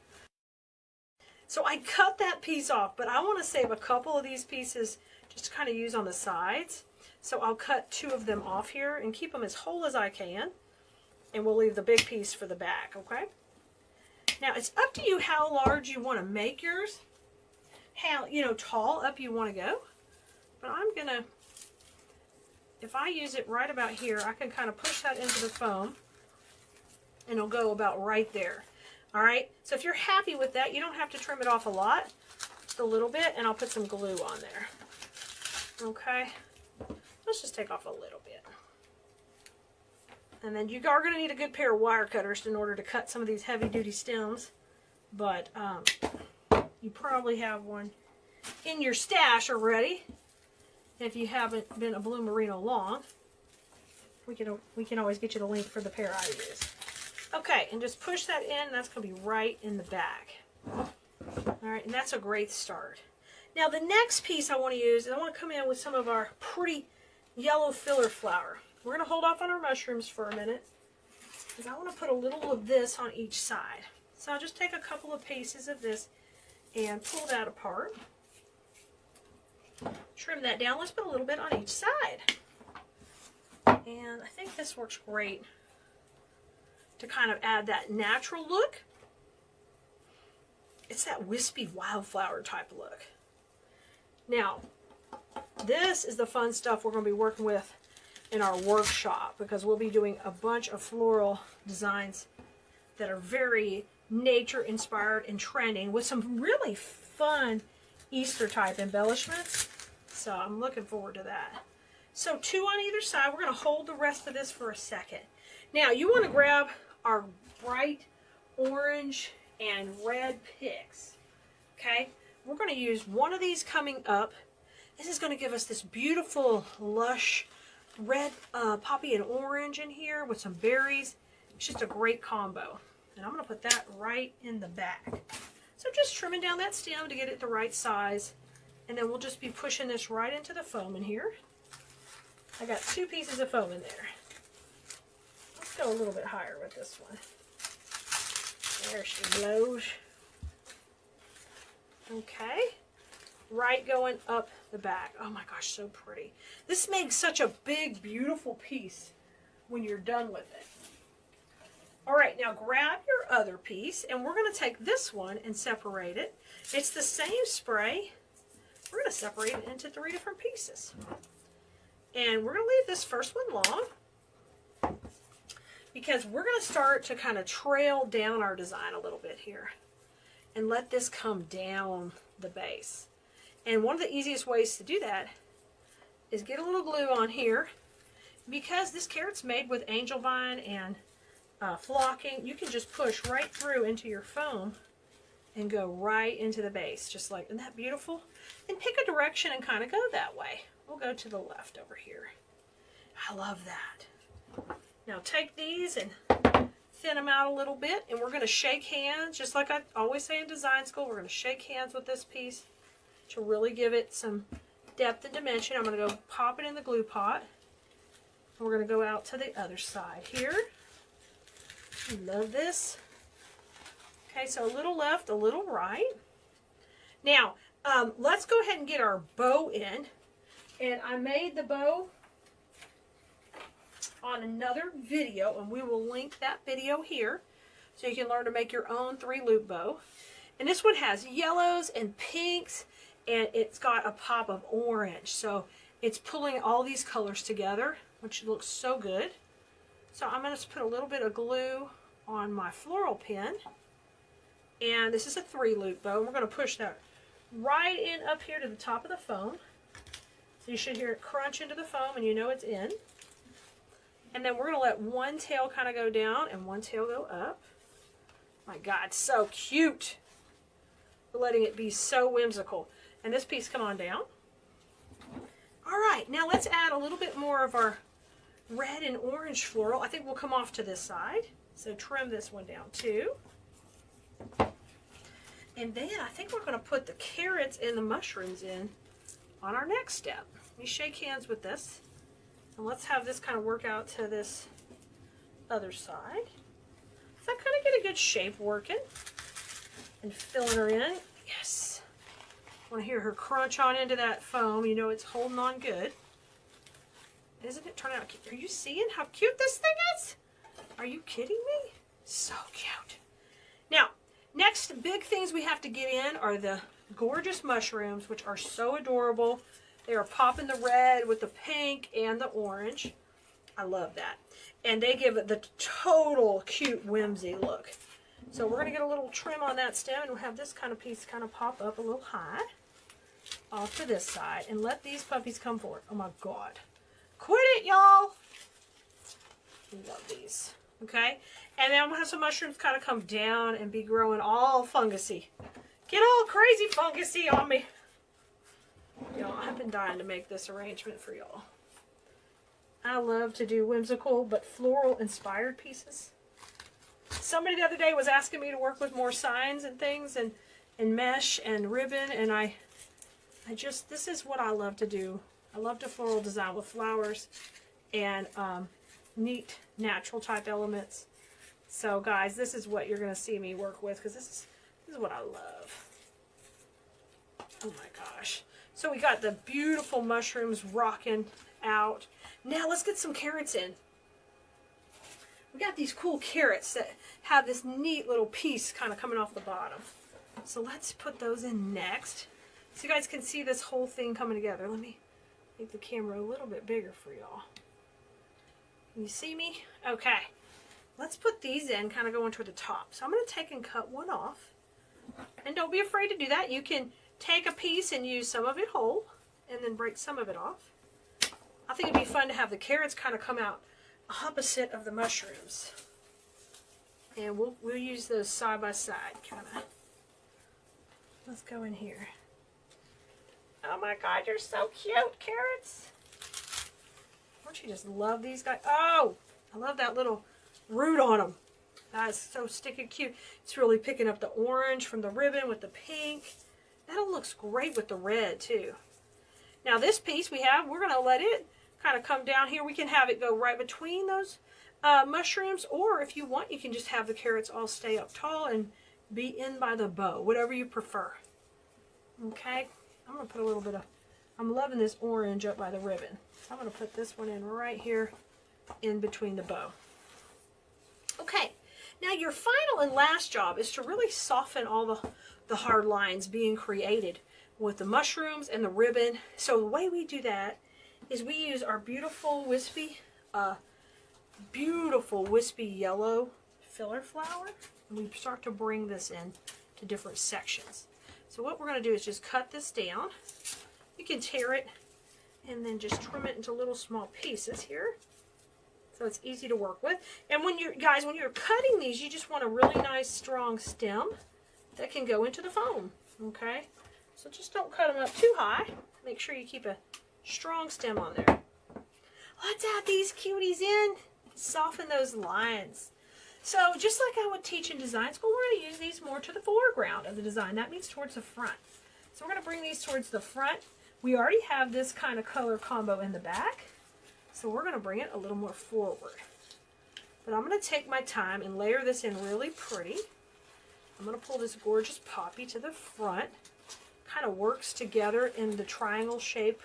So I cut that piece off, but I want to save a couple of these pieces just to kind of use on the sides. So I'll cut 2 of them off here and keep them as whole as I can. And we'll leave the big piece for the back, okay? Now it's up to you how large you want to make yours. How, tall up you want to go. But I'm going to, if I use it right about here, I can kind of push that into the foam. And it'll go about right there. All right? So if you're happy with that, you don't have to trim it off a lot. Just a little bit, and I'll put some glue on there. Okay? Let's just take off a little bit. And then you are going to need a good pair of wire cutters in order to cut some of these heavy-duty stems. But you probably have one in your stash already. If you haven't been a Blue Merino long, we can always get you the link for the pair I use. Okay, and just push that in. That's going to be right in the back. All right, and that's a great start. Now the next piece I want to use is I want to come in with some of our pretty yellow filler flower. We're going to hold off on our mushrooms for a minute because I want to put a little of this on each side. So I'll just take a couple of pieces of this and pull that apart. Trim that down. Let's put a little bit on each side. And I think this works great to kind of add that natural look. It's that wispy wildflower type look. Now, this is the fun stuff we're going to be working with in our workshop because we'll be doing a bunch of floral designs that are very nature inspired and trending with some really fun Easter type embellishments. So I'm looking forward to that. So 2 on either side. We're going to hold the rest of this for a second. Now you want to grab our bright orange and red picks. Okay, we're going to use one of these coming up. This is going to give us this beautiful lush red poppy and orange in here with some berries. It's just a great combo. And I'm going to put that right in the back. So just trimming down that stem to get it the right size. And then we'll just be pushing this right into the foam in here. I got 2 pieces of foam in there. Let's go a little bit higher with this one. There she blows. Okay. Right going up the back. Oh my gosh, so pretty. This makes such a big, beautiful piece when you're done with it. All right, now grab your other piece, and we're going to take this one and separate it. It's the same spray. We're going to separate it into 3 different pieces. And we're going to leave this first one long because we're going to start to kind of trail down our design a little bit here and let this come down the base. And one of the easiest ways to do that is get a little glue on here. Because this carrot's made with angel vine and flocking, you can just push right through into your foam and go right into the base, just like, isn't that beautiful? And pick a direction and kind of go that way. We'll go to the left over here. I love that. Now take these and thin them out a little bit, and we're going to shake hands, just like I always say in design school. We're going to shake hands with this piece to really give it some depth and dimension. I'm going to go pop it in the glue pot. We're going to go out to the other side here. Love this. Okay, so a little left, a little right. Now, let's go ahead and get our bow in. And I made the bow on another video, and we will link that video here so you can learn to make your own 3-loop bow. And this one has yellows and pinks, and it's got a pop of orange. So it's pulling all these colors together, which looks so good. So I'm going to put a little bit of glue on my floral pin. And this is a 3-loop bow. We're going to push that right in up here to the top of the foam. So you should hear it crunch into the foam, and you know it's in. And then we're going to let one tail kind of go down and one tail go up. My God, so cute. We're letting it be so whimsical. And this piece, come on down. All right, now let's add a little bit more of our red and orange floral. I think we'll come off to this side. So trim this one down too. And then I think we're going to put the carrots and the mushrooms in on our next step. Let me shake hands with this. And let's have this kind of work out to this other side. So I kind of get a good shape working and filling her in. Yes. I want to hear her crunch on into that foam. You know it's holding on good. Isn't it turning out cute? Are you seeing how cute this thing is? Are you kidding me? So cute. Now, next big things we have to get in are the gorgeous mushrooms, which are so adorable. They are popping the red with the pink and the orange. I love that. And they give it the total cute whimsy look. So we're going to get a little trim on that stem, and we'll have this kind of piece kind of pop up a little high off to this side, and let these puppies come forward. Oh my God. Quit it, y'all. Love these. Okay. And then I'm going to have some mushrooms kind of come down and be growing all fungusy. Get all crazy fungusy on me. Y'all, I've been dying to make this arrangement for y'all. I love to do whimsical but floral inspired pieces. Somebody the other day was asking me to work with more signs and things and mesh and ribbon, and I just, this is what I love to do. I love to floral design with flowers and neat natural type elements. So guys, this is what you're going to see me work with, because this is what I love. Oh my gosh. So we got the beautiful mushrooms rocking out. Now let's get some carrots in. We got these cool carrots that have this neat little piece kind of coming off the bottom. So let's put those in next. So you guys can see this whole thing coming together. Let me make the camera a little bit bigger for y'all. Can you see me? Okay. Let's put these in, kind of going toward the top. So I'm going to take and cut one off. And don't be afraid to do that. You can take a piece and use some of it whole, and then break some of it off. I think it'd be fun to have the carrots kind of come out opposite of the mushrooms. And we'll use those side by side, kind of. Let's go in here. Oh my God, you're so cute, carrots. Don't you just love these guys? Oh, I love that little root on them. That is so stinking cute. It's really picking up the orange from the ribbon with the pink. That looks great with the red too. Now this piece we're going to let it kind of come down here. We can have it go right between those mushrooms, or if you want, you can just have the carrots all stay up tall and be in by the bow, whatever you prefer. Okay, I'm going to put a little bit of, I'm loving this orange up by the ribbon. I'm going to put this one in right here in between the bow. Okay, now your final and last job is to really soften all the hard lines being created with the mushrooms and the ribbon. So the way we do that is we use our beautiful wispy yellow filler flower, and we start to bring this in to different sections. So what we're going to do is just cut this down. You can tear it and then just trim it into little small pieces here, so it's easy to work with. And when you're cutting these, you just want a really nice strong stem that can go into the foam. Okay, so just don't cut them up too high. Make sure you keep a strong stem on there. Let's add these cuties in, soften those lines. So just like I would teach in design school, we're going to use these more to the foreground of the design. That means towards the front. So we're going to bring these towards the front. We already have this kind of color combo in the back. So we're going to bring it a little more forward. But I'm going to take my time and layer this in really pretty. I'm going to pull this gorgeous poppy to the front. Kind of works together in the triangle shape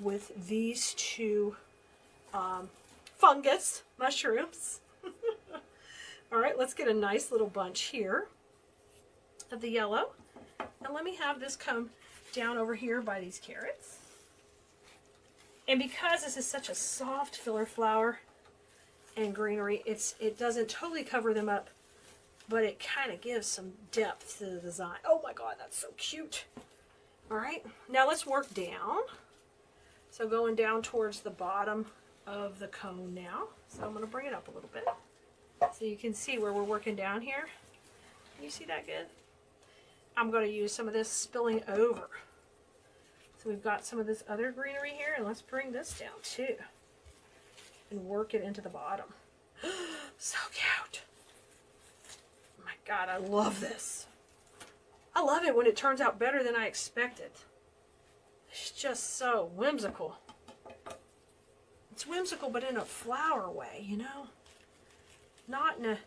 with these two fungus mushrooms. All right, let's get a nice little bunch here of the yellow. And let me have this come down over here by these carrots. And because this is such a soft filler flower and greenery, it doesn't totally cover them up, but it kind of gives some depth to the design. Oh my God, that's so cute. All right, now let's work down. So going down towards the bottom of the cone now. So I'm going to bring it up a little bit so you can see where we're working down here. Can you see that good? I'm going to use some of this spilling over. So we've got some of this other greenery here, and let's bring this down too and work it into the bottom. So cute. Oh my God, I love this. I love it when it turns out better than I expected. It's just so whimsical. It's whimsical, but in a flower way, you know? Not in a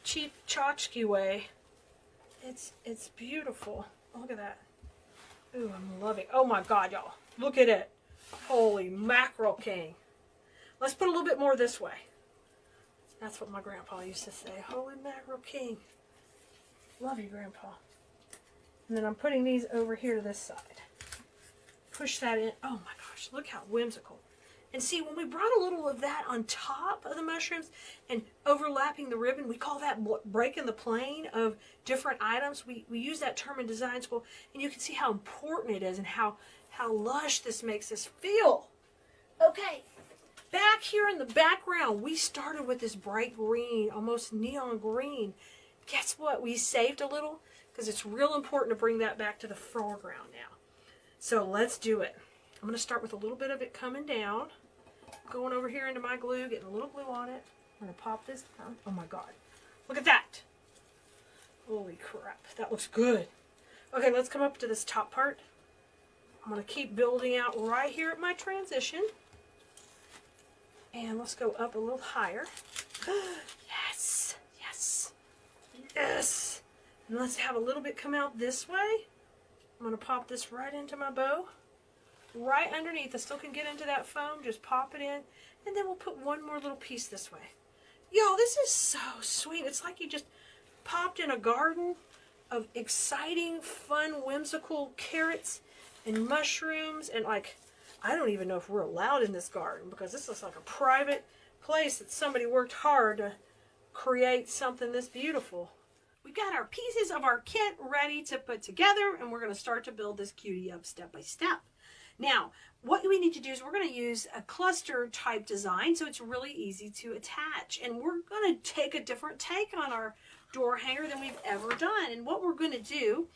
cheap tchotchke way. It's beautiful. Look at that. Ooh, I'm loving it. Oh my God, y'all. Look at it. Holy mackerel king. Let's put a little bit more this way. That's what my grandpa used to say. Holy mackerel king. Love you, Grandpa. And then I'm putting these over here to this side. Push that in. Oh my gosh, look how whimsical. And see, when we brought a little of that on top of the mushrooms and overlapping the ribbon, we call that breaking the plane of different items. We use that term in design school, and you can see how important it is and how lush this makes us feel. Okay, back here in the background, we started with this bright green, almost neon green. Guess what? We saved a little because it's real important to bring that back to the foreground now. So let's do it. I'm going to start with a little bit of it coming down, going over here into my glue, getting a little glue on it. I'm going to pop this down. Oh my God. Look at that. Holy crap. That looks good. Okay, let's come up to this top part. I'm going to keep building out right here at my transition. And let's go up a little higher. Yes. Yes. Yes. And let's have a little bit come out this way. I'm going to pop this right into my bow. Right underneath. I still can get into that foam. Just pop it in. And then we'll put one more little piece this way. Y'all, this is so sweet. It's like you just popped in a garden of exciting, fun, whimsical carrots and mushrooms. And like, I don't even know if we're allowed in this garden because this looks like a private place that somebody worked hard to create something this beautiful. We've got our pieces of our kit ready to put together, and we're going to start to build this cutie up step by step. Now, what we need to do is we're going to use a cluster type design so it's really easy to attach. And we're going to take a different take on our door hanger than we've ever done. And what we're going to do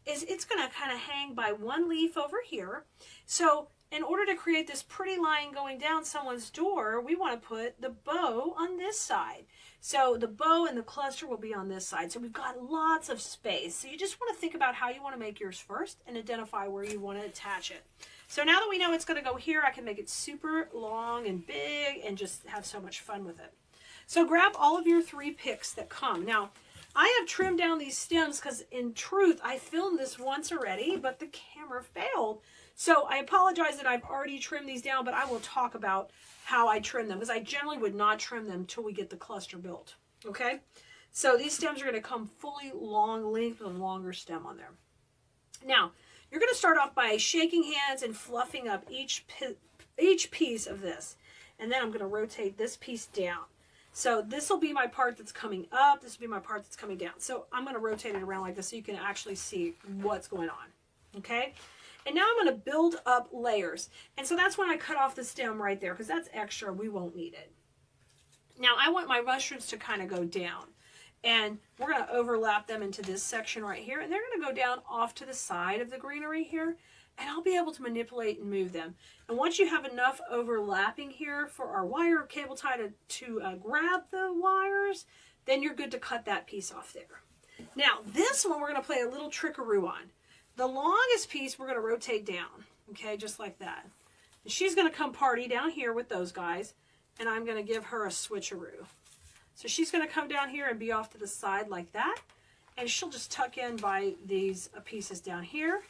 is it's going to kind of hang by one leaf over here. So in order to create this pretty line going down someone's door, we want to put the bow on this side. So the bow and the cluster will be on this side. So we've got lots of space. So you just want to think about how you want to make yours first and identify where you want to attach it. So now that we know it's going to go here, I can make it super long and big and just have so much fun with it. So grab all of your 3 picks that come. Now, I have trimmed down these stems because in truth, I filmed this once already, but the camera failed. So I apologize that I've already trimmed these down, but I will talk about how I trim them because I generally would not trim them until we get the cluster built. Okay? So these stems are going to come fully long length with a longer stem on there. Now, you're going to start off by shaking hands and fluffing up each piece of this. And then I'm going to rotate this piece down. So this will be my part that's coming up. This will be my part that's coming down. So I'm going to rotate it around like this so you can actually see what's going on. Okay? And now I'm going to build up layers. And so that's when I cut off the stem right there because that's extra. We won't need it. Now I want my mushrooms to kind of go down. And we're going to overlap them into this section right here. And they're going to go down off to the side of the greenery here. And I'll be able to manipulate and move them. And once you have enough overlapping here for our wire cable tie to grab the wires, then you're good to cut that piece off there. Now, this one we're going to play a little trickaroo on. The longest piece we're going to rotate down, okay, just like that. And she's going to come party down here with those guys, and I'm going to give her a switcheroo. So she's going to come down here and be off to the side like that, and she'll just tuck in by these pieces down here.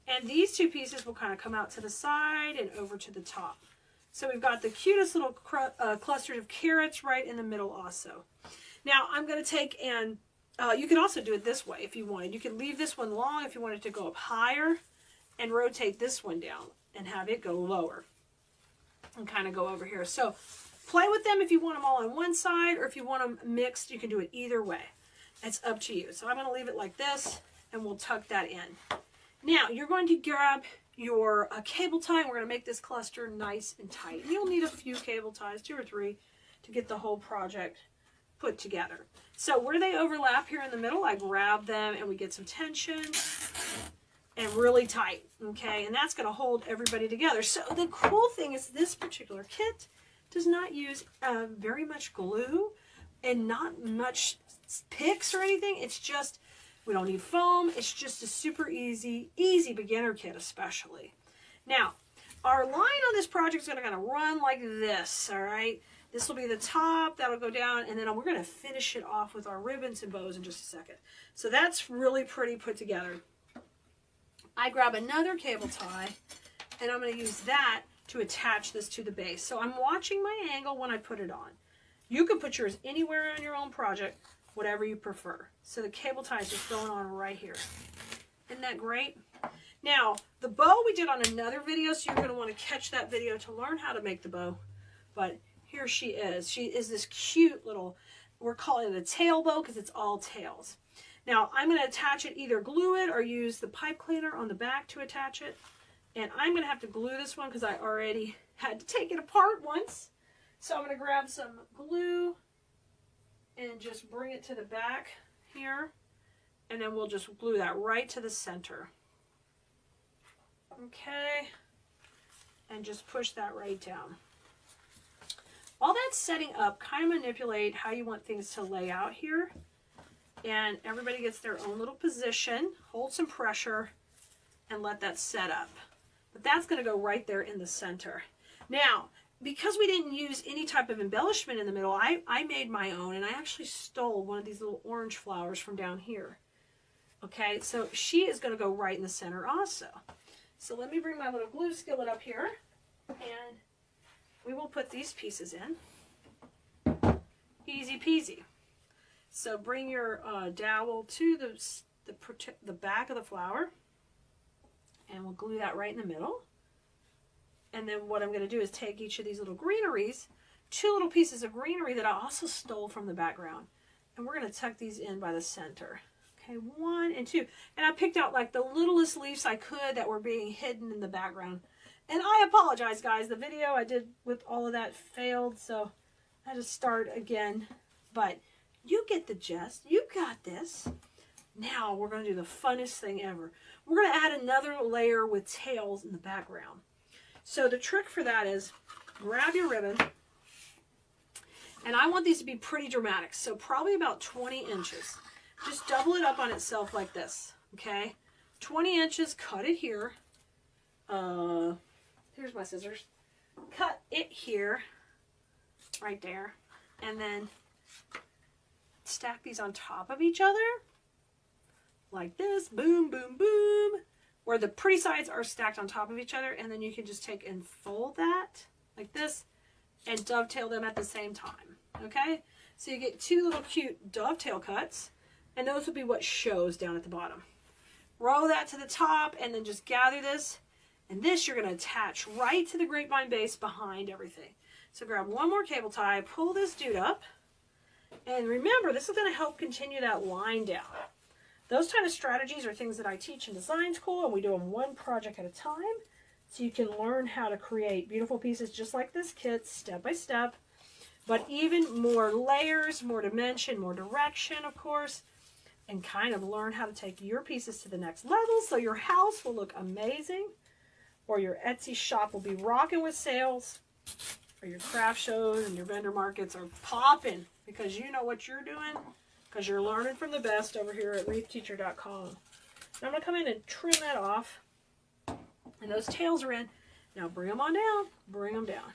And these two pieces will kind of come out to the side and over to the top. So we've got the cutest little clusters of carrots right in the middle also. Now I'm going to take and you can also do it this way if you wanted. You can leave this one long if you wanted to go up higher and rotate this one down and have it go lower and kind of go over here. So play with them if you want them all on one side, or if you want them mixed, you can do it either way. It's up to you. So I'm going to leave it like this, and we'll tuck that in. Now you're going to grab your cable tie, and we're going to make this cluster nice and tight. And you'll need a few cable ties, 2 or 3, to get the whole project put together. So where they overlap here in the middle, I grab them and we get some tension and really tight, okay? And that's going to hold everybody together. So the cool thing is this particular kit does not use very much glue and not much picks or anything. It's just, we don't need foam. It's just a super easy beginner kit especially. Now, our line on this project is going to kind of run like this, all right? This will be the top, that'll go down, and then we're going to finish it off with our ribbons and bows in just a second. So that's really pretty put together. I grab another cable tie, and I'm going to use that to attach this to the base. So I'm watching my angle when I put it on. You can put yours anywhere on your own project, whatever you prefer. So the cable tie is just going on right here. Isn't that great? Now, the bow we did on another video, so you're going to want to catch that video to learn how to make the bow. But here she is. She is this cute little, we're calling it a tail bow because it's all tails. Now, I'm going to attach it, either glue it or use the pipe cleaner on the back to attach it. And I'm going to have to glue this one because I already had to take it apart once. So I'm going to grab some glue and just bring it to the back here. And then we'll just glue that right to the center. Okay. And just push that right down. While that's setting up, kind of manipulate how you want things to lay out here. And everybody gets their own little position. Hold some pressure and let that set up. But that's going to go right there in the center. Now, because we didn't use any type of embellishment in the middle, I made my own, and I actually stole one of these little orange flowers from down here. Okay, so she is going to go right in the center also. So let me bring my little glue skillet up here, and we will put these pieces in. Easy peasy. So bring your dowel to the back of the flower, and we'll glue that right in the middle. And then what I'm going to do is take each of these little greeneries, 2 little pieces of greenery that I also stole from the background, and we're going to tuck these in by the center. Okay, 1 and 2. And I picked out like the littlest leaves I could that were being hidden in the background. And I apologize, guys. The video I did with all of that failed, so I had to start again. But you get the gist. You got this. Now we're going to do the funnest thing ever. We're going to add another layer with tails in the background. So the trick for that is grab your ribbon. And I want these to be pretty dramatic. So probably about 20 inches. Just double it up on itself like this. Okay? 20 inches. Cut it here. Here's my scissors. Cut it here. Right there. And then stack these on top of each other. Like this. Boom, boom, boom. Where the pretty sides are stacked on top of each other. And then you can just take and fold that like this and dovetail them at the same time. Okay? So you get 2 little cute dovetail cuts. And those will be what shows down at the bottom. Roll that to the top and then just gather this. And this you're going to attach right to the grapevine base behind everything. So grab 1 more cable tie, pull this dude up. And remember, this is going to help continue that line down. Those kind of strategies are things that I teach in design school, and we do them 1 project at a time. So you can learn how to create beautiful pieces just like this kit, step by step. But even more layers, more dimension, more direction, of course. And kind of learn how to take your pieces to the next level so your house will look amazing. Or your Etsy shop will be rocking with sales. Or your craft shows and your vendor markets are popping because you know what you're doing. Because you're learning from the best over here at WreathTeacher.com. Now I'm going to come in and trim that off. And those tails are in. Now bring them on down. Bring them down.